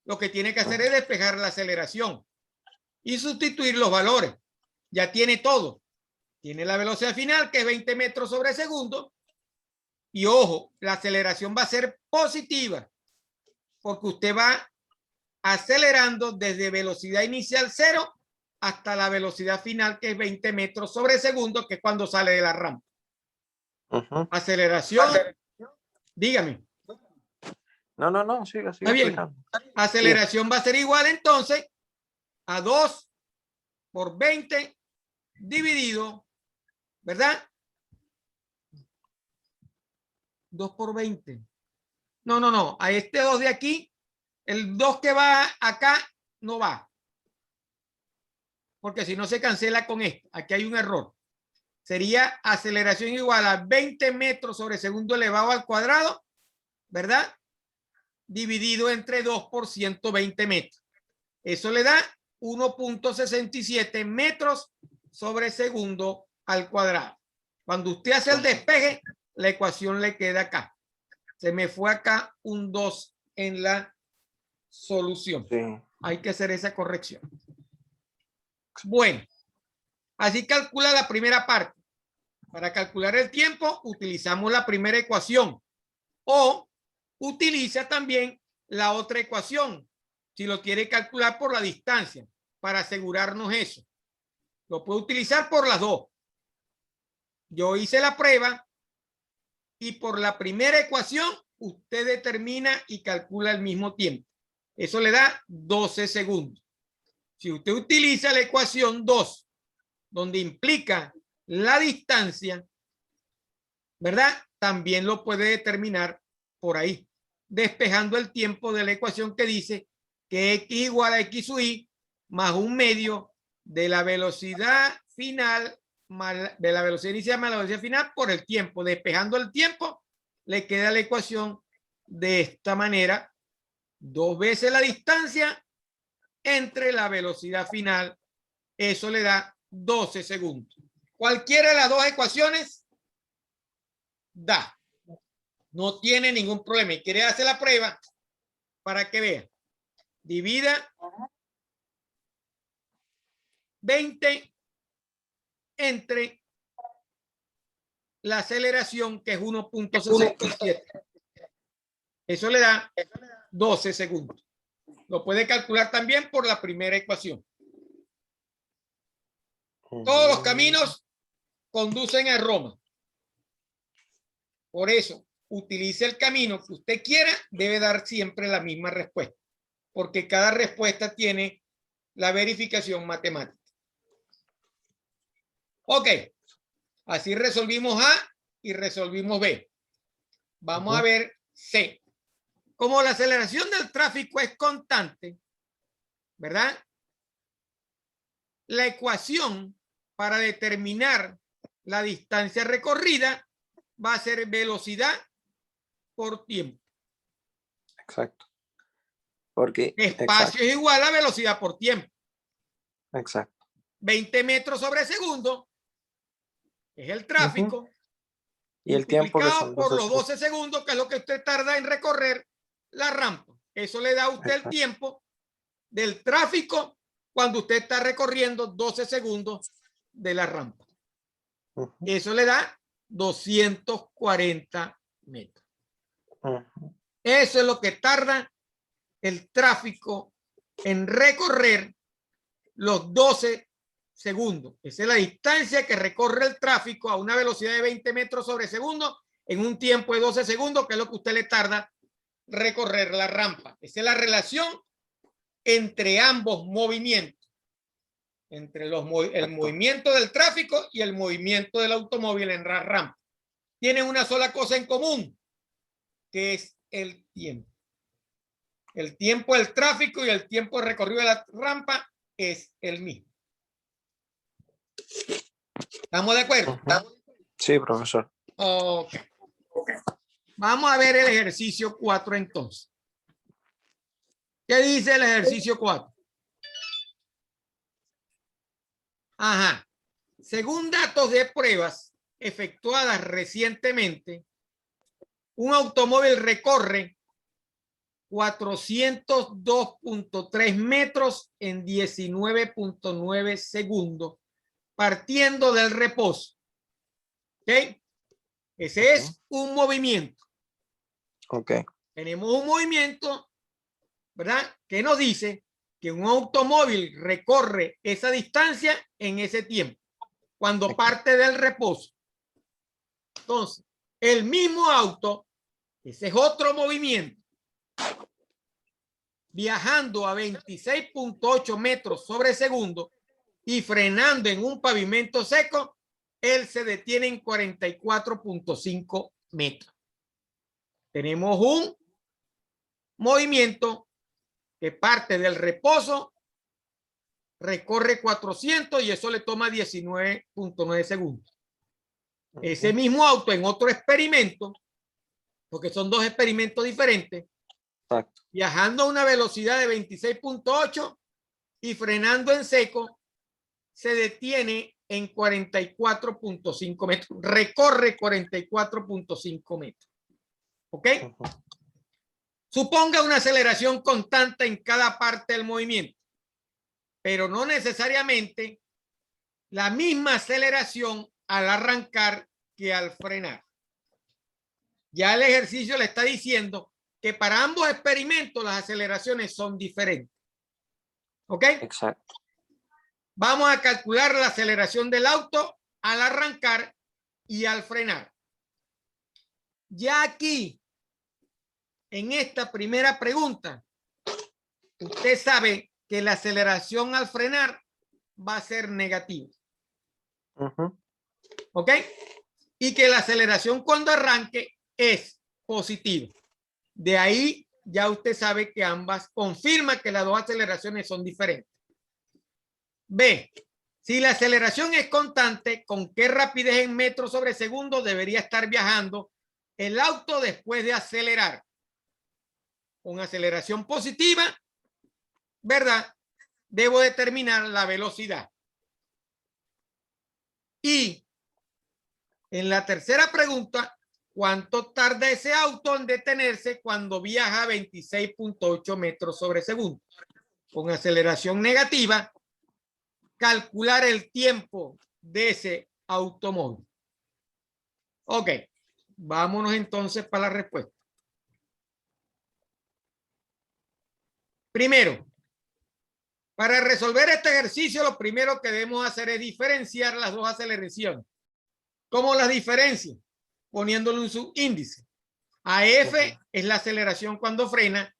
Speaker 1: lo que tiene que hacer es despejar la aceleración y sustituir los valores. Ya tiene todo. Tiene la velocidad final, que es 20 metros sobre segundo. Y ojo, la aceleración va a ser positiva, porque usted va acelerando desde velocidad inicial 0 hasta la velocidad final, que es 20 metros sobre segundo, que es cuando sale de la rampa. Aceleración, dígame.
Speaker 2: No, siga
Speaker 1: Está bien.
Speaker 2: explicando.
Speaker 1: Aceleración va a ser igual entonces a 2 por 20 dividido, ¿verdad? 2 por 20. No. A este 2 de aquí, el 2 que va acá no va. Porque si no se cancela con esto. Aquí hay un error. Sería aceleración igual a 20 metros sobre segundo elevado al cuadrado, ¿verdad? Dividido entre 2 por 120 metros. Eso le da 1.67 metros sobre segundo al cuadrado. Cuando usted hace el despeje, la ecuación le queda acá. Se me fue acá un 2 en la solución.
Speaker 2: Sí.
Speaker 1: Hay que hacer esa corrección. Bueno, así calcula la primera parte. Para calcular el tiempo, utilizamos la primera ecuación o utiliza también la otra ecuación si lo quiere calcular por la distancia, para asegurarnos eso. Lo puede utilizar por las dos. Yo hice la prueba y por la primera ecuación usted determina y calcula el mismo tiempo. Eso le da 12 segundos. Si usted utiliza la ecuación 2, donde implica la distancia, ¿verdad? También lo puede determinar por ahí, despejando el tiempo de la ecuación que dice que x igual a x sub y más un medio de la velocidad final, de la velocidad inicial más la velocidad final por el tiempo. Despejando el tiempo, le queda la ecuación de esta manera: 2 veces la distancia entre la velocidad final. Eso le da 12 segundos. Cualquiera de las dos ecuaciones da. No tiene ningún problema. Y quiere hacer la prueba para que vea. Divida 20 entre la aceleración, que es 1.67. Eso le da 12 segundos. Lo puede calcular también por la primera ecuación. Todos los caminos conducen a Roma. Por eso, utilice el camino que usted quiera, debe dar siempre la misma respuesta, porque cada respuesta tiene la verificación matemática. Ok, así resolvimos A y resolvimos B. Vamos a ver C. Como la aceleración del tráfico es constante, ¿verdad? La ecuación para determinar la distancia recorrida va a ser velocidad por tiempo.
Speaker 2: Exacto. Porque
Speaker 1: espacio es igual a velocidad por tiempo.
Speaker 2: Exacto.
Speaker 1: 20 metros sobre segundo es el tráfico.
Speaker 2: Y el tiempo que son
Speaker 1: por los 12 segundos, que es lo que usted tarda en recorrer la rampa. Eso le da a usted el tiempo del tráfico cuando usted está recorriendo 12 segundos de la rampa. Eso le da 240 metros. Eso es lo que tarda el tráfico en recorrer los 12 segundos. Esa es la distancia que recorre el tráfico a una velocidad de 20 metros sobre segundo en un tiempo de 12 segundos, que es lo que usted le tarda recorrer la rampa. Esa es la relación entre ambos movimientos, entre el movimiento del tráfico y el movimiento del automóvil en la rampa. Tienen una sola cosa en común, que es el tiempo. El tiempo del tráfico y el tiempo de recorrido de la rampa es el mismo. ¿Estamos de acuerdo?
Speaker 2: Sí, profesor.
Speaker 1: Ok. Vamos a ver el ejercicio 4 entonces. ¿Qué dice el ejercicio 4? Ajá. Según datos de pruebas efectuadas recientemente, un automóvil recorre 402.3 metros en 19.9 segundos, partiendo del reposo. ¿Ok? Ese es un movimiento.
Speaker 2: Ok.
Speaker 1: Tenemos un movimiento, ¿verdad?, que nos dice que un automóvil recorre esa distancia en ese tiempo, cuando parte del reposo. Entonces, el mismo auto, ese es otro movimiento, viajando a 26.8 metros sobre segundo y frenando en un pavimento seco, él se detiene en 44.5 metros. Tenemos un movimiento que parte del reposo, recorre 400 y eso le toma 19.9 segundos. Ese mismo auto en otro experimento, porque son dos experimentos diferentes,
Speaker 2: exacto,
Speaker 1: viajando a una velocidad de 26.8 y frenando en seco, se detiene en 44.5 metros, recorre 44.5 metros. ¿Ok? Suponga una aceleración constante en cada parte del movimiento, pero no necesariamente la misma aceleración al arrancar que al frenar. Ya el ejercicio le está diciendo que para ambos experimentos las aceleraciones son diferentes. ¿Ok?
Speaker 2: exacto.
Speaker 1: Vamos a calcular la aceleración del auto al arrancar y al frenar. Ya aquí, en esta primera pregunta, usted sabe que la aceleración al frenar va a ser negativa. ¿Ok? Y que la aceleración cuando arranque es positiva. De ahí ya usted sabe que ambas confirma que las dos aceleraciones son diferentes. B. Si la aceleración es constante, ¿con qué rapidez en metros sobre segundo debería estar viajando el auto después de acelerar? Con aceleración positiva, ¿verdad? Debo determinar la velocidad. Y en la tercera pregunta, ¿cuánto tarda ese auto en detenerse cuando viaja a 26.8 metros sobre segundo? Con aceleración negativa, calcular el tiempo de ese automóvil. Ok, vámonos entonces para la respuesta. Primero, para resolver este ejercicio, lo primero que debemos hacer es diferenciar las dos aceleraciones. ¿Cómo las diferencio? Poniéndole un subíndice. AF es la aceleración cuando frena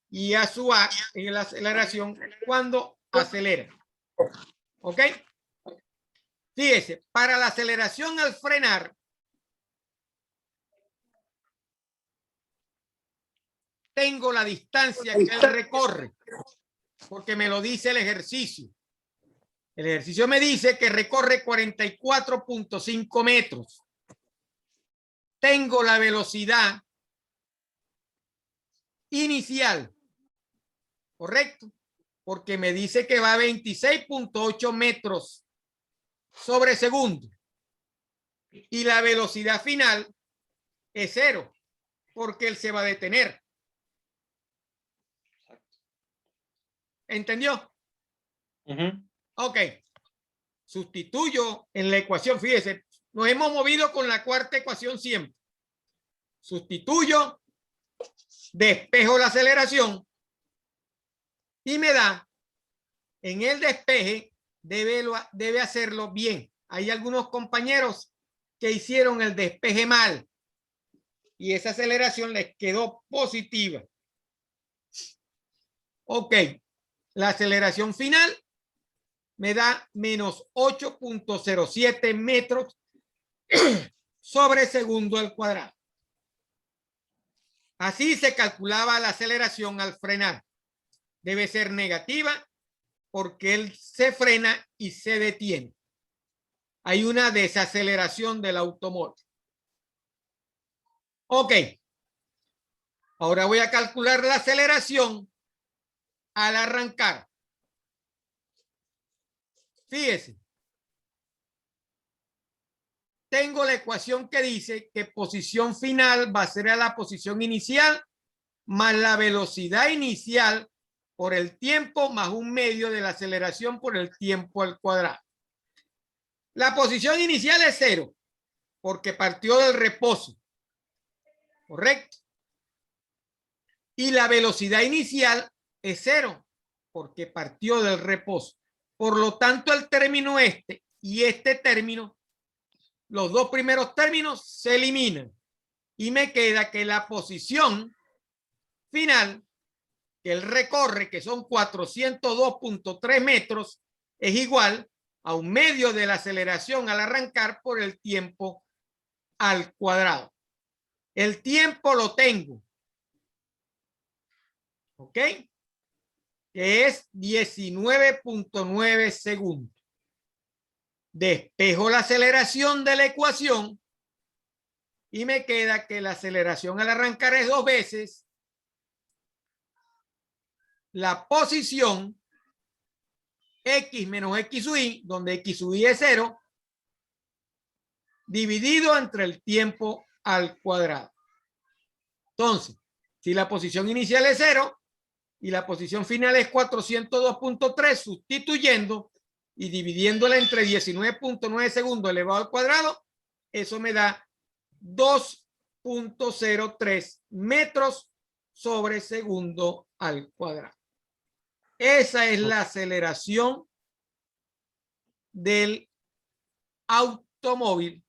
Speaker 1: y A sub A es la aceleración cuando acelera. ¿Ok? Fíjese, para la aceleración al frenar, tengo la distancia que él recorre, porque me lo dice el ejercicio. El ejercicio me dice que recorre 44.5 metros. Tengo la velocidad inicial, ¿correcto? Porque me dice que va a 26.8 metros sobre segundo. Y la velocidad final es 0, porque él se va a detener. ¿Entendió? Ok. Sustituyo en la ecuación. Fíjese, nos hemos movido con la cuarta ecuación siempre. Sustituyo despejo la aceleración y me da, en el despeje, debe hacerlo bien. Hay algunos compañeros que hicieron el despeje mal y esa aceleración les quedó positiva. Ok, la aceleración final me da menos 8.07 metros sobre segundo al cuadrado. Así se calculaba la aceleración al frenar. Debe ser negativa porque él se frena y se detiene. Hay una desaceleración del automóvil. Ok. Ahora voy a calcular la aceleración al arrancar. Fíjese. Tengo la ecuación que dice que posición final va a ser a la posición inicial más la velocidad inicial por el tiempo más un medio de la aceleración por el tiempo al cuadrado. La posición inicial es 0 porque partió del reposo. ¿Correcto? Y la velocidad inicial es 0 porque partió del reposo. Por lo tanto, el término este y este término, los dos primeros términos se eliminan y me queda que la posición final que él recorre, que son 402.3 metros, es igual a un medio de la aceleración al arrancar por el tiempo al cuadrado. El tiempo lo tengo. ¿Ok? Que es 19.9 segundos. Despejo la aceleración de la ecuación y me queda que la aceleración al arrancar es 2 veces la posición x menos x sub y, donde x sub y es 0, dividido entre el tiempo al cuadrado. Entonces, si la posición inicial es 0 y la posición final es 402.3, sustituyendo y dividiéndola entre 19.9 segundos elevado al cuadrado, eso me da 2.03 metros sobre segundo al cuadrado. Esa es la aceleración del automóvil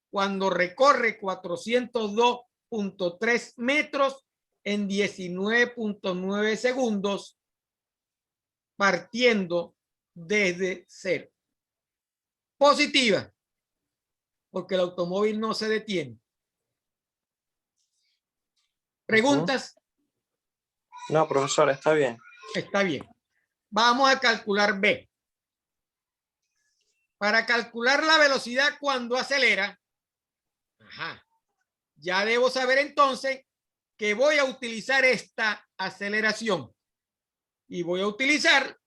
Speaker 1: cuando recorre 402.3 metros en 19.9 segundos, partiendo desde 0. Positiva, porque el automóvil no se detiene. ¿Preguntas?
Speaker 2: No, profesor, está bien.
Speaker 1: Está bien. Vamos a calcular B. Para calcular la velocidad cuando acelera, ya debo saber entonces que voy a utilizar esta aceleración y voy a utilizar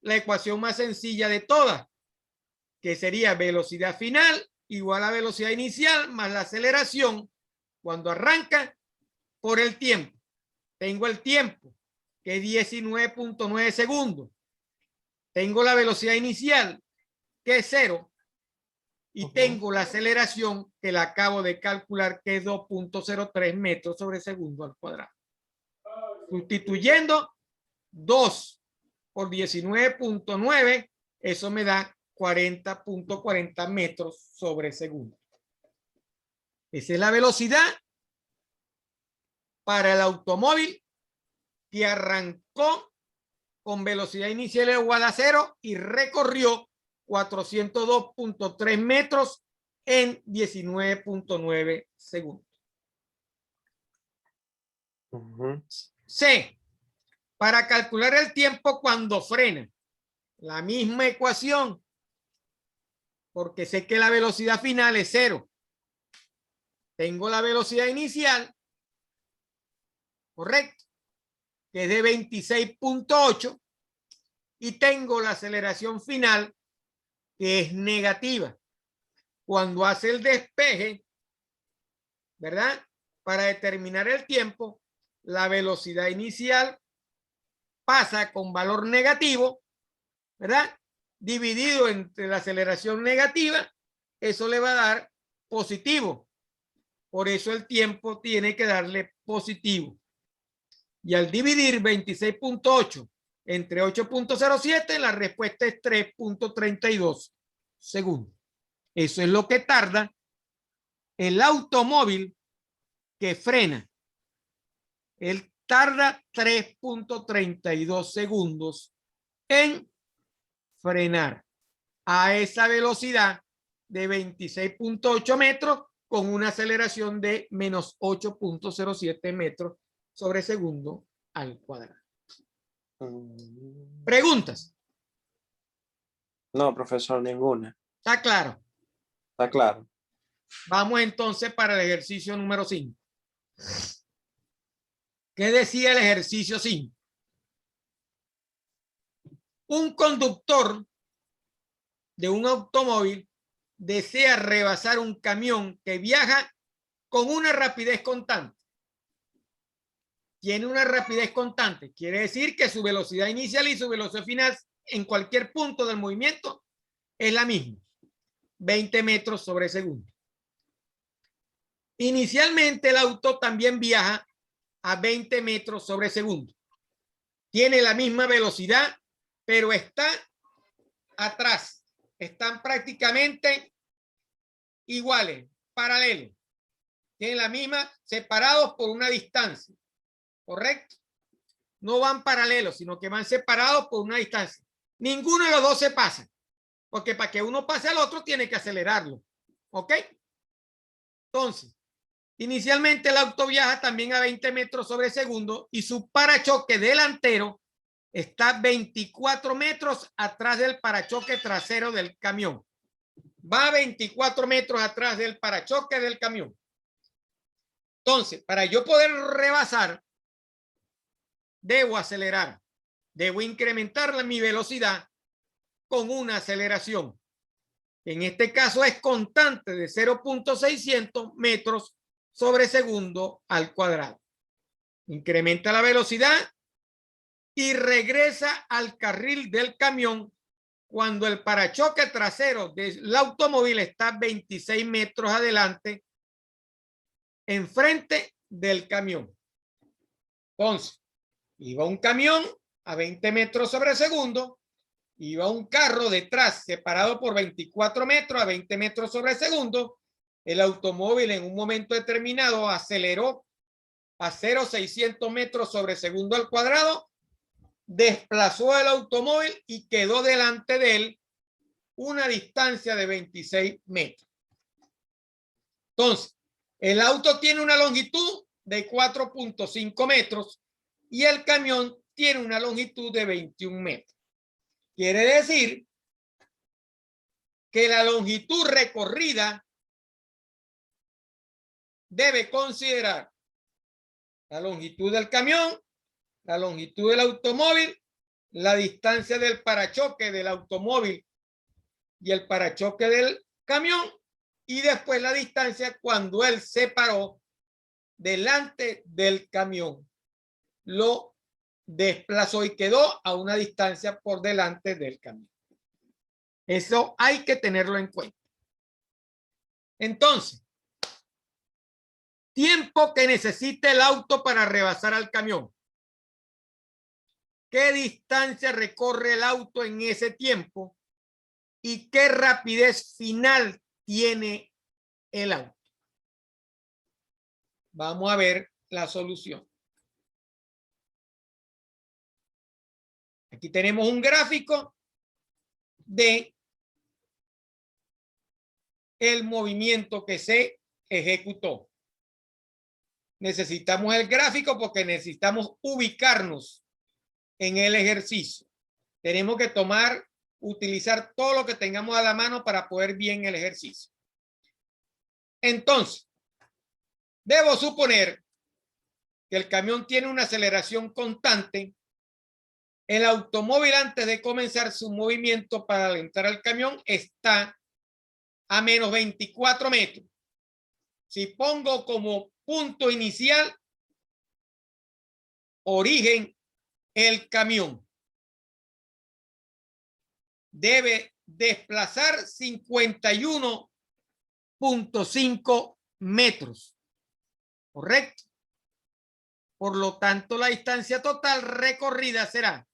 Speaker 1: la ecuación más sencilla de todas, que sería velocidad final igual a velocidad inicial más la aceleración cuando arranca por el tiempo. Tengo el tiempo, que es 19.9 segundos. Tengo la velocidad inicial, que es 0. Y tengo la aceleración que la acabo de calcular, que es 2.03 metros sobre segundo al cuadrado. Sustituyendo 2 por 19.9, eso me da 40.40 metros sobre segundo. Esa es la velocidad para el automóvil que arrancó con velocidad inicial igual a 0 y recorrió 402.3 metros en 19.9 segundos. C. Para calcular el tiempo cuando frena. La misma ecuación. Porque sé que la velocidad final es 0. Tengo la velocidad inicial. Correcto. Que es de 26.8. Y tengo la aceleración final, que es negativa. Cuando hace el despeje, ¿verdad? Para determinar el tiempo, la velocidad inicial pasa con valor negativo, ¿verdad? Dividido entre la aceleración negativa, eso le va a dar positivo. Por eso el tiempo tiene que darle positivo. Y al dividir 26.8 entre 8.07, la respuesta es 3.32 segundos. Eso es lo que tarda el automóvil que frena. Él tarda 3.32 segundos en frenar a esa velocidad de 26.8 metros con una aceleración de menos 8.07 metros sobre segundo al cuadrado. ¿Preguntas?
Speaker 2: No, profesor, ninguna.
Speaker 1: ¿Está claro?
Speaker 2: Está claro.
Speaker 1: Vamos entonces para el ejercicio número 5. ¿Qué decía el ejercicio 5? Un conductor de un automóvil desea rebasar un camión que viaja con una rapidez constante. Tiene una rapidez constante. Quiere decir que su velocidad inicial y su velocidad final en cualquier punto del movimiento es la misma. 20 metros sobre segundo. Inicialmente el auto también viaja a 20 metros sobre segundo. Tiene la misma velocidad, pero está atrás. Están prácticamente iguales, paralelos. Tienen la misma, separados por una distancia. ¿Correcto? No van paralelos, sino que van separados por una distancia. Ninguno de los dos se pasa, porque para que uno pase al otro tiene que acelerarlo. ¿Ok? Entonces, inicialmente el auto viaja también a 20 metros sobre segundo y su parachoque delantero está 24 metros atrás del parachoque trasero del camión. Va 24 metros atrás del parachoque del camión. Entonces, para yo poder rebasar, debo acelerar. Debo incrementar mi velocidad con una aceleración. En este caso es constante de 0.600 metros sobre segundo al cuadrado. Incrementa la velocidad y regresa al carril del camión cuando el parachoque trasero del automóvil está 26 metros adelante, enfrente del camión. Entonces, iba un camión a 20 metros sobre segundo, iba un carro detrás separado por 24 metros a 20 metros sobre segundo. El automóvil en un momento determinado aceleró a 0,600 metros sobre segundo al cuadrado, desplazó el automóvil y quedó delante de él una distancia de 26 metros. Entonces, el auto tiene una longitud de 4.5 metros y el camión tiene una longitud de 21 metros. Quiere decir que la longitud recorrida debe considerar la longitud del camión, la longitud del automóvil, la distancia del parachoque del automóvil y el parachoque del camión, y después la distancia cuando él se paró delante del camión. Lo desplazó y quedó a una distancia por delante del camión. Eso hay que tenerlo en cuenta. Entonces, tiempo que necesita el auto para rebasar al camión. ¿Qué distancia recorre el auto en ese tiempo? ¿Y qué rapidez final tiene el auto? Vamos a ver la solución. Aquí tenemos un gráfico de el movimiento que se ejecutó. Necesitamos el gráfico porque necesitamos ubicarnos en el ejercicio. Tenemos que utilizar todo lo que tengamos a la mano para poder bien el ejercicio. Entonces, debo suponer que el camión tiene una aceleración constante. El automóvil, antes de comenzar su movimiento para alentar al camión, está a menos 24 metros. Si pongo como punto inicial, origen, el camión debe desplazar 51.5 metros ¿correcto? Por lo tanto, la distancia total recorrida será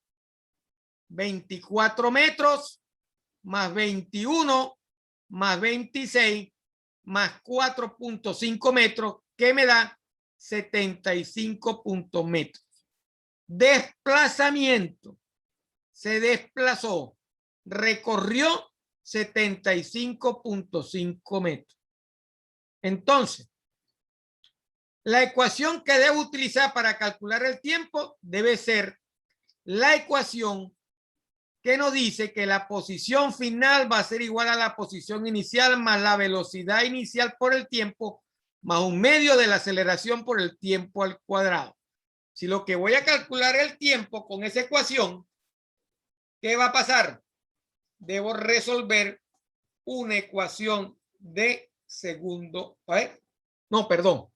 Speaker 1: 24 metros más 21 más 26 más 4.5 metros, que me da 75 metros. Desplazamiento. Se desplazó, recorrió 75.5 metros. Entonces, la ecuación que debo utilizar para calcular el tiempo debe ser la ecuación que nos dice que la posición final va a ser igual a la posición inicial más la velocidad inicial por el tiempo más un medio de la aceleración por el tiempo al cuadrado. Si lo que voy a calcular el tiempo con esa ecuación, ¿qué va a pasar? Debo resolver una ecuación de segundo. No, perdón.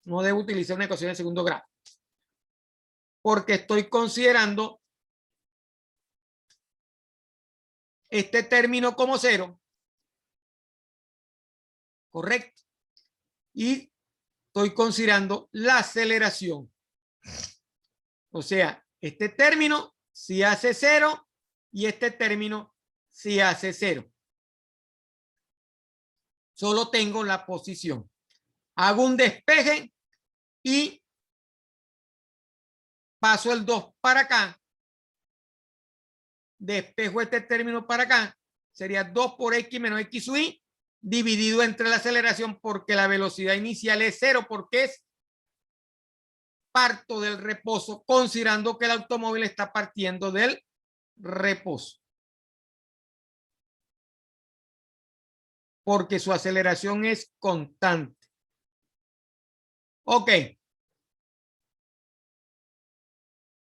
Speaker 1: No debo utilizar una ecuación de segundo grado. Porque estoy considerando este término como cero, correcto, y estoy considerando la aceleración. O sea, este término si hace cero y este término si hace cero. Solo tengo la posición. Hago un despeje y paso el 2 para acá. Despejo este término para acá. Sería 2 por x menos x sub y dividido entre la aceleración, porque la velocidad inicial es cero, porque es parto del reposo, considerando que el automóvil está partiendo del reposo. Porque su aceleración es constante. Ok.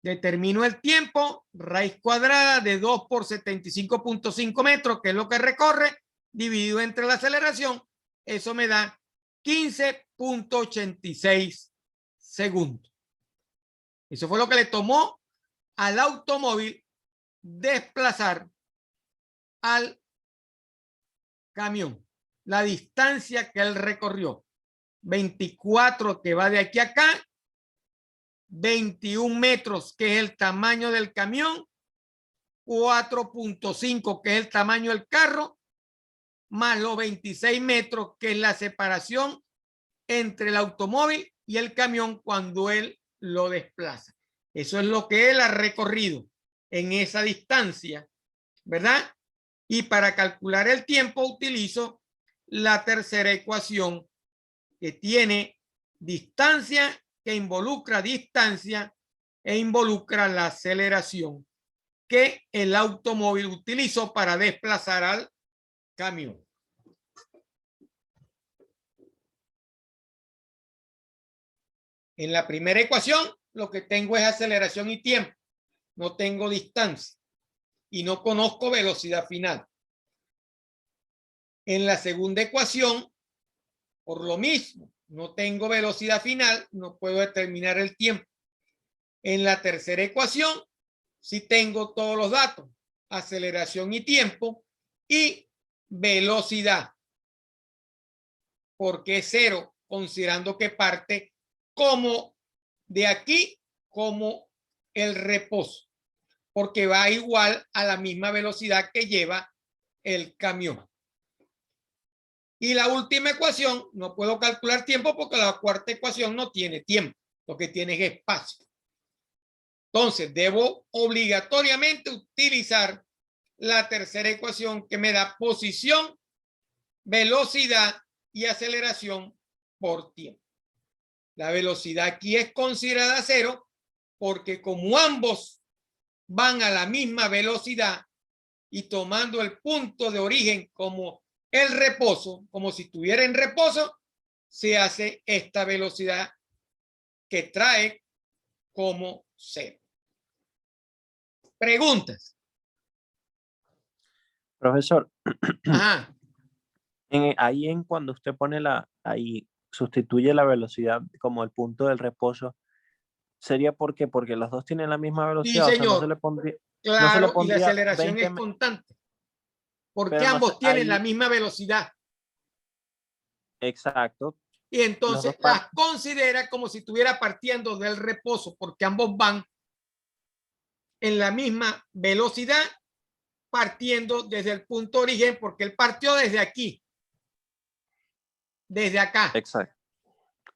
Speaker 1: Determino el tiempo, raíz cuadrada de 2 por 75.5 metros, que es lo que recorre, dividido entre la aceleración. Eso me da 15.86 segundos. Eso fue lo que le tomó al automóvil desplazar al camión. La distancia que él recorrió. 24 que va de aquí a acá. 21 metros, que es el tamaño del camión, 4.5, que es el tamaño del carro, más los 26 metros, que es la separación entre el automóvil y el camión cuando él lo desplaza. Eso es lo que él ha recorrido en esa distancia, ¿verdad? Y para calcular el tiempo utilizo la tercera ecuación, que tiene distancia, que involucra distancia e involucra la aceleración que el automóvil utilizó para desplazar al camión. En la primera ecuación, lo que tengo es aceleración y tiempo. No tengo distancia y no conozco velocidad final. En la segunda ecuación, por lo mismo, no tengo velocidad final, no puedo determinar el tiempo. En la tercera ecuación, sí tengo todos los datos, aceleración y tiempo y velocidad, porque es cero, considerando que parte como de aquí, como el reposo, porque va igual a la misma velocidad que lleva el camión. Y la última ecuación, no puedo calcular tiempo porque la cuarta ecuación no tiene tiempo, lo que tiene es espacio. Entonces, debo obligatoriamente utilizar la tercera ecuación, que me da posición, velocidad y aceleración por tiempo. La velocidad aquí es considerada cero porque como ambos van a la misma velocidad y tomando el punto de origen como el reposo, como si estuviera en reposo, se hace esta velocidad que trae como cero. Preguntas.
Speaker 2: Profesor,
Speaker 1: Ajá.
Speaker 2: ahí en cuando usted pone ahí sustituye la velocidad como el punto del reposo, ¿sería por qué? Porque los dos tienen la misma
Speaker 1: Sí,
Speaker 2: velocidad, o sea, no se
Speaker 1: señor.
Speaker 2: le pondría, no se le
Speaker 1: Claro, y la
Speaker 2: pondría
Speaker 1: aceleración
Speaker 2: 20,
Speaker 1: es constante. Porque
Speaker 2: pero no sé,
Speaker 1: ambos tienen la
Speaker 2: ahí,
Speaker 1: misma velocidad.
Speaker 2: exacto,
Speaker 1: y entonces las considera como si estuviera partiendo del reposo, porque ambos van en la misma velocidad, partiendo desde el punto de origen, porque él partió desde aquí, desde acá.
Speaker 2: Exacto.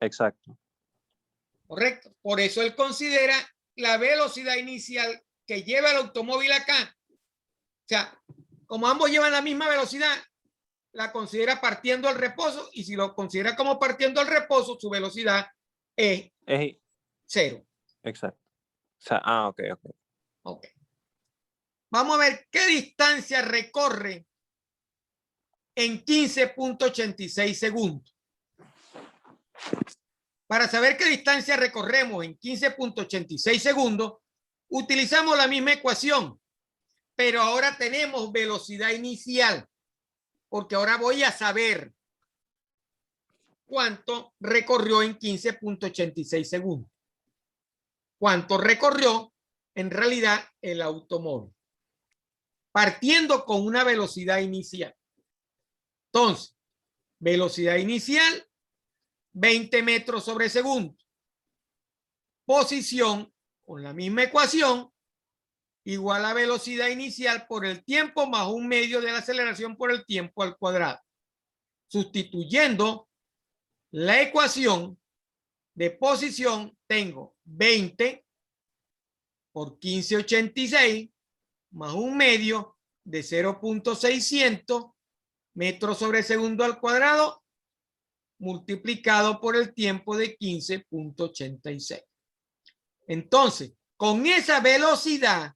Speaker 2: Exacto.
Speaker 1: Correcto. Por eso él considera la velocidad inicial que lleva el automóvil acá. O sea, como ambos llevan la misma velocidad, la considera partiendo al reposo, y si lo considera como partiendo al reposo, su velocidad es 0.
Speaker 2: Exacto. O sea,
Speaker 1: ok. Vamos a ver qué distancia recorre en 15.86 segundos. Para saber qué distancia recorremos en 15.86 segundos, utilizamos la misma ecuación, pero ahora tenemos velocidad inicial, porque ahora voy a saber cuánto recorrió en 15.86 segundos. Cuánto recorrió en realidad el automóvil, partiendo con una velocidad inicial. Entonces, velocidad inicial, 20 metros sobre segundo. Posición, con la misma ecuación, igual a velocidad inicial por el tiempo más 1/2 de la aceleración por el tiempo al cuadrado. Sustituyendo la ecuación de posición, tengo 20 por 1586 más 1/2 de 0.600 metros sobre segundo al cuadrado, multiplicado por el tiempo de 15.86. Entonces, con esa velocidad,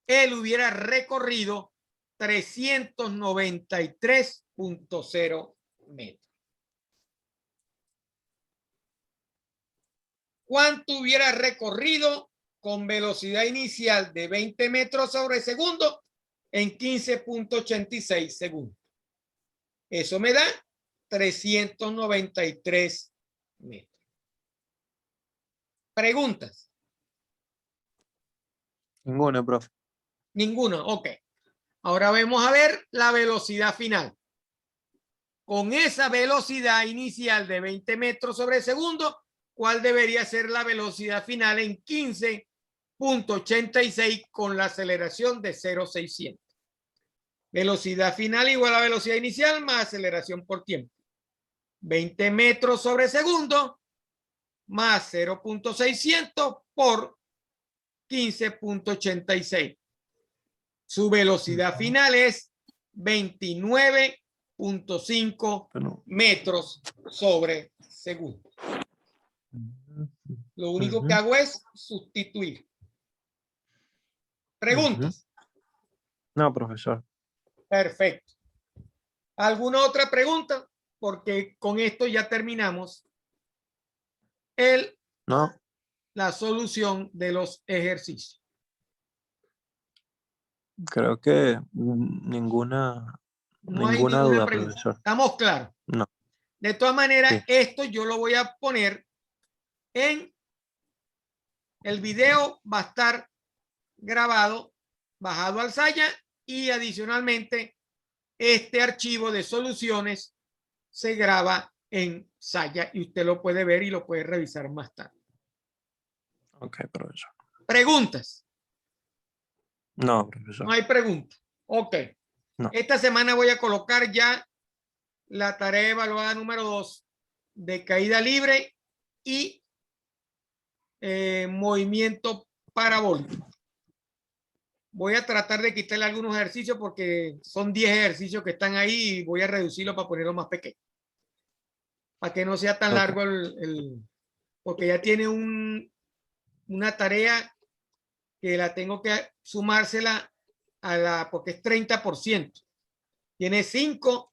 Speaker 1: él hubiera recorrido 393.0 metros. ¿Cuánto hubiera recorrido con velocidad inicial de 20 metros sobre segundo en 15.86 segundos? Eso me da 393 metros. ¿Preguntas?
Speaker 2: Ninguna, profe.
Speaker 1: Ninguna, ok. Ahora vamos a ver la velocidad final. Con esa velocidad inicial de 20 metros sobre segundo, ¿cuál debería ser la velocidad final en 15.86 con la aceleración de 0,600? Velocidad final igual a velocidad inicial más aceleración por tiempo. 20 metros sobre segundo más 0.600 por 15.86. Su velocidad final es 29.5 metros sobre segundo. Lo único que hago es sustituir. ¿Preguntas?
Speaker 2: No, profesor.
Speaker 1: Perfecto. ¿Alguna otra pregunta? Porque con esto ya terminamos la solución de los ejercicios.
Speaker 2: Creo que ninguna
Speaker 1: hay ninguna
Speaker 2: duda,
Speaker 1: pregunta.
Speaker 2: profesor.
Speaker 1: ¿Estamos claros?
Speaker 2: No.
Speaker 1: De todas maneras,
Speaker 2: Sí.
Speaker 1: esto yo lo voy a poner en el video, va a estar grabado, bajado al Saya, y adicionalmente este archivo de soluciones se graba en Saya y usted lo puede ver y lo puede revisar más tarde.
Speaker 2: Ok, profesor.
Speaker 1: ¿Preguntas?
Speaker 2: No, profesor.
Speaker 1: No hay preguntas. Ok.
Speaker 2: No.
Speaker 1: Esta semana voy a colocar ya la tarea evaluada número 2 de caída libre y movimiento parabólico. Voy a tratar de quitarle algunos ejercicios porque son 10 ejercicios que están ahí y voy a reducirlo para ponerlo más pequeño. Para que no sea tan largo porque ya tiene una tarea que la tengo que sumársela porque es 30%. Tiene 5,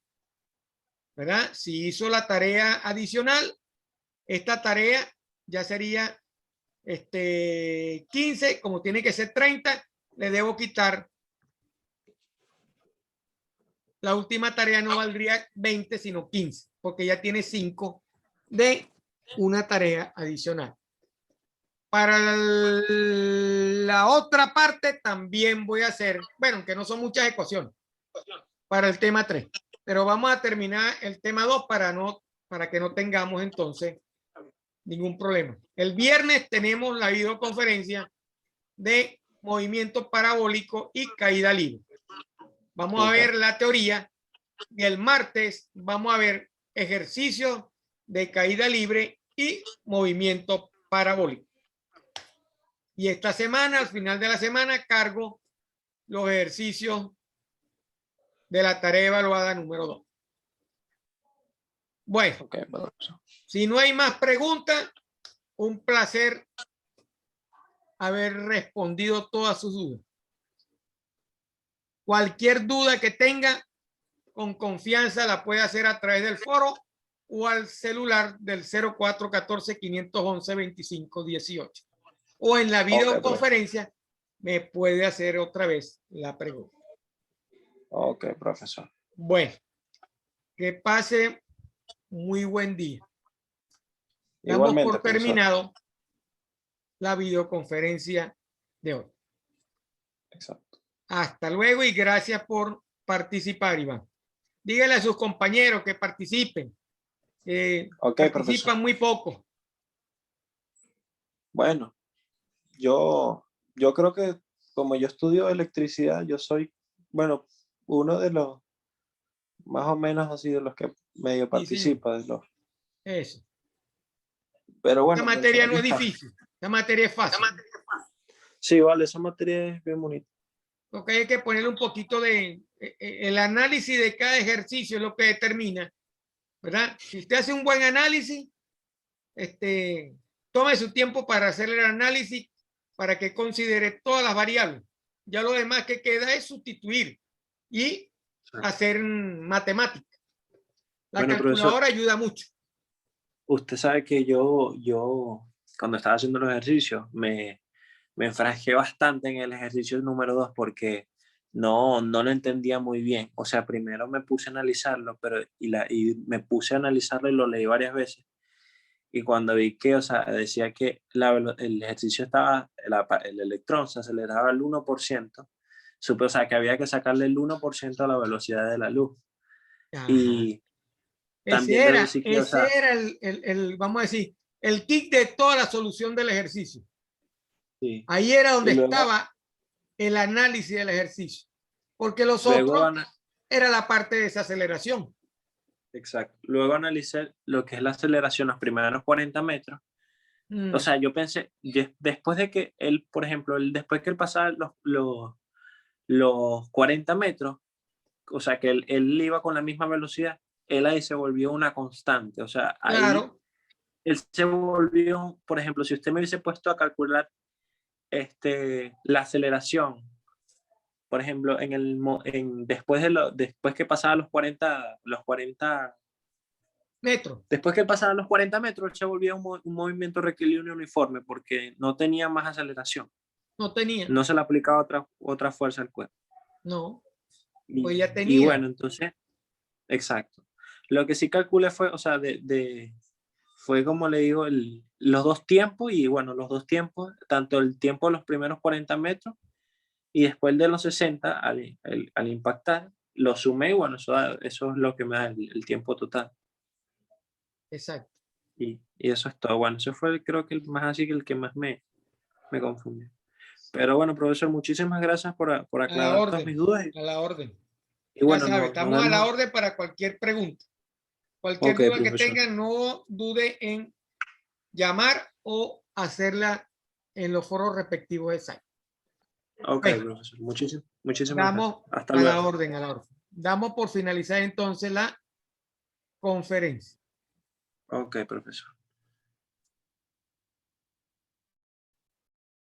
Speaker 1: ¿verdad? Si hizo la tarea adicional, esta tarea ya sería 15, como tiene que ser 30, le debo quitar. La última tarea no valdría 20, sino 15, porque ya tiene 5 de una tarea adicional. Para la otra parte también voy a hacer, bueno, que no son muchas ecuaciones, para el tema 3. pero vamos a terminar el tema 2 para que no tengamos entonces ningún problema. El viernes tenemos la videoconferencia de movimiento parabólico y caída libre. Vamos a ver la teoría y el martes vamos a ver ejercicios de caída libre y movimiento parabólico. Y esta semana, al final de la semana, cargo los ejercicios de la tarea evaluada número 2. Bueno, si no hay más preguntas, un placer haber respondido todas sus dudas. Cualquier duda que tenga, con confianza la puede hacer a través del foro o al celular del 0414-511-2518. O en la videoconferencia me puede hacer otra vez la pregunta.
Speaker 2: Ok, profesor.
Speaker 1: Bueno, que pase muy buen día. Damos por terminado la videoconferencia de hoy.
Speaker 2: Exacto.
Speaker 1: Hasta luego y gracias por participar, Iván. Dígale a sus compañeros que participen. Participan profesor. Muy poco.
Speaker 2: Bueno, yo creo que como yo estudio electricidad, yo soy, bueno, uno de los más o menos así de los que medio participa. Sí, de los...
Speaker 1: Eso.
Speaker 2: Pero bueno.
Speaker 1: Esta materia no es difícil. Esta materia es fácil.
Speaker 2: Sí, vale, esa materia es bien bonita.
Speaker 1: Lo que hay que ponerle un poquito de... el análisis de cada ejercicio es lo que determina, ¿verdad? Si usted hace un buen análisis, tome su tiempo para hacer el análisis para que considere todas las variables. Ya lo demás que queda es sustituir y hacer matemática. La calculadora profesor, ayuda mucho.
Speaker 2: Usted sabe que yo cuando estaba haciendo los ejercicios me enfrasqué bastante en el ejercicio número 2 porque no lo entendía muy bien. O sea, primero me puse a analizarlo, y me puse a analizarlo y lo leí varias veces. Y cuando vi que, o sea, decía que el ejercicio estaba, el electrón se aceleraba al 1%, supe, o sea, que había que sacarle el 1% a la velocidad de la luz. Ajá. Y
Speaker 1: también ese era el, vamos a decir, el kick de toda la solución del ejercicio. Sí. Ahí era donde estaba el análisis del ejercicio. Porque los otros era la parte de desaceleración.
Speaker 2: Exacto. Luego analicé lo que es la aceleración los primeros 40 metros. O sea, yo pensé, después de que él, por ejemplo, después que él pasaba los 40 metros, o sea, que él iba con la misma velocidad, él ahí se volvió una constante. O sea, ahí claro. Él se volvió, por ejemplo, si usted me hubiese puesto a calcular la aceleración, por ejemplo, después que pasaba los 40
Speaker 1: metros.
Speaker 2: Después que pasaba los 40 metros, él se volvía un movimiento rectilíneo uniforme porque no tenía más aceleración.
Speaker 1: No tenía.
Speaker 2: No se le aplicaba otra fuerza al cuerpo.
Speaker 1: No. Pues ya tenía.
Speaker 2: Y bueno, entonces, exacto. Lo que sí calculé fue, o sea, fue como le digo, los dos tiempos, y bueno, los dos tiempos, tanto el tiempo de los primeros 40 metros y después de los 60 al impactar, lo sumé y bueno, eso es lo que me da el tiempo total.
Speaker 1: Exacto.
Speaker 2: Y eso es todo. Bueno, eso fue creo que el que más me confundió. Pero bueno, profesor, muchísimas gracias por aclarar todas mis dudas.
Speaker 1: A la orden.
Speaker 2: Y bueno,
Speaker 1: ya sabe, estamos a la orden para cualquier pregunta. Cualquier duda profesor. Que tengan, no dude en llamar o hacerla en los foros respectivos de site.
Speaker 2: Ok, profesor. Muchísimas gracias.
Speaker 1: Hasta luego. A la orden. Damos por finalizar entonces la conferencia.
Speaker 2: Ok, profesor.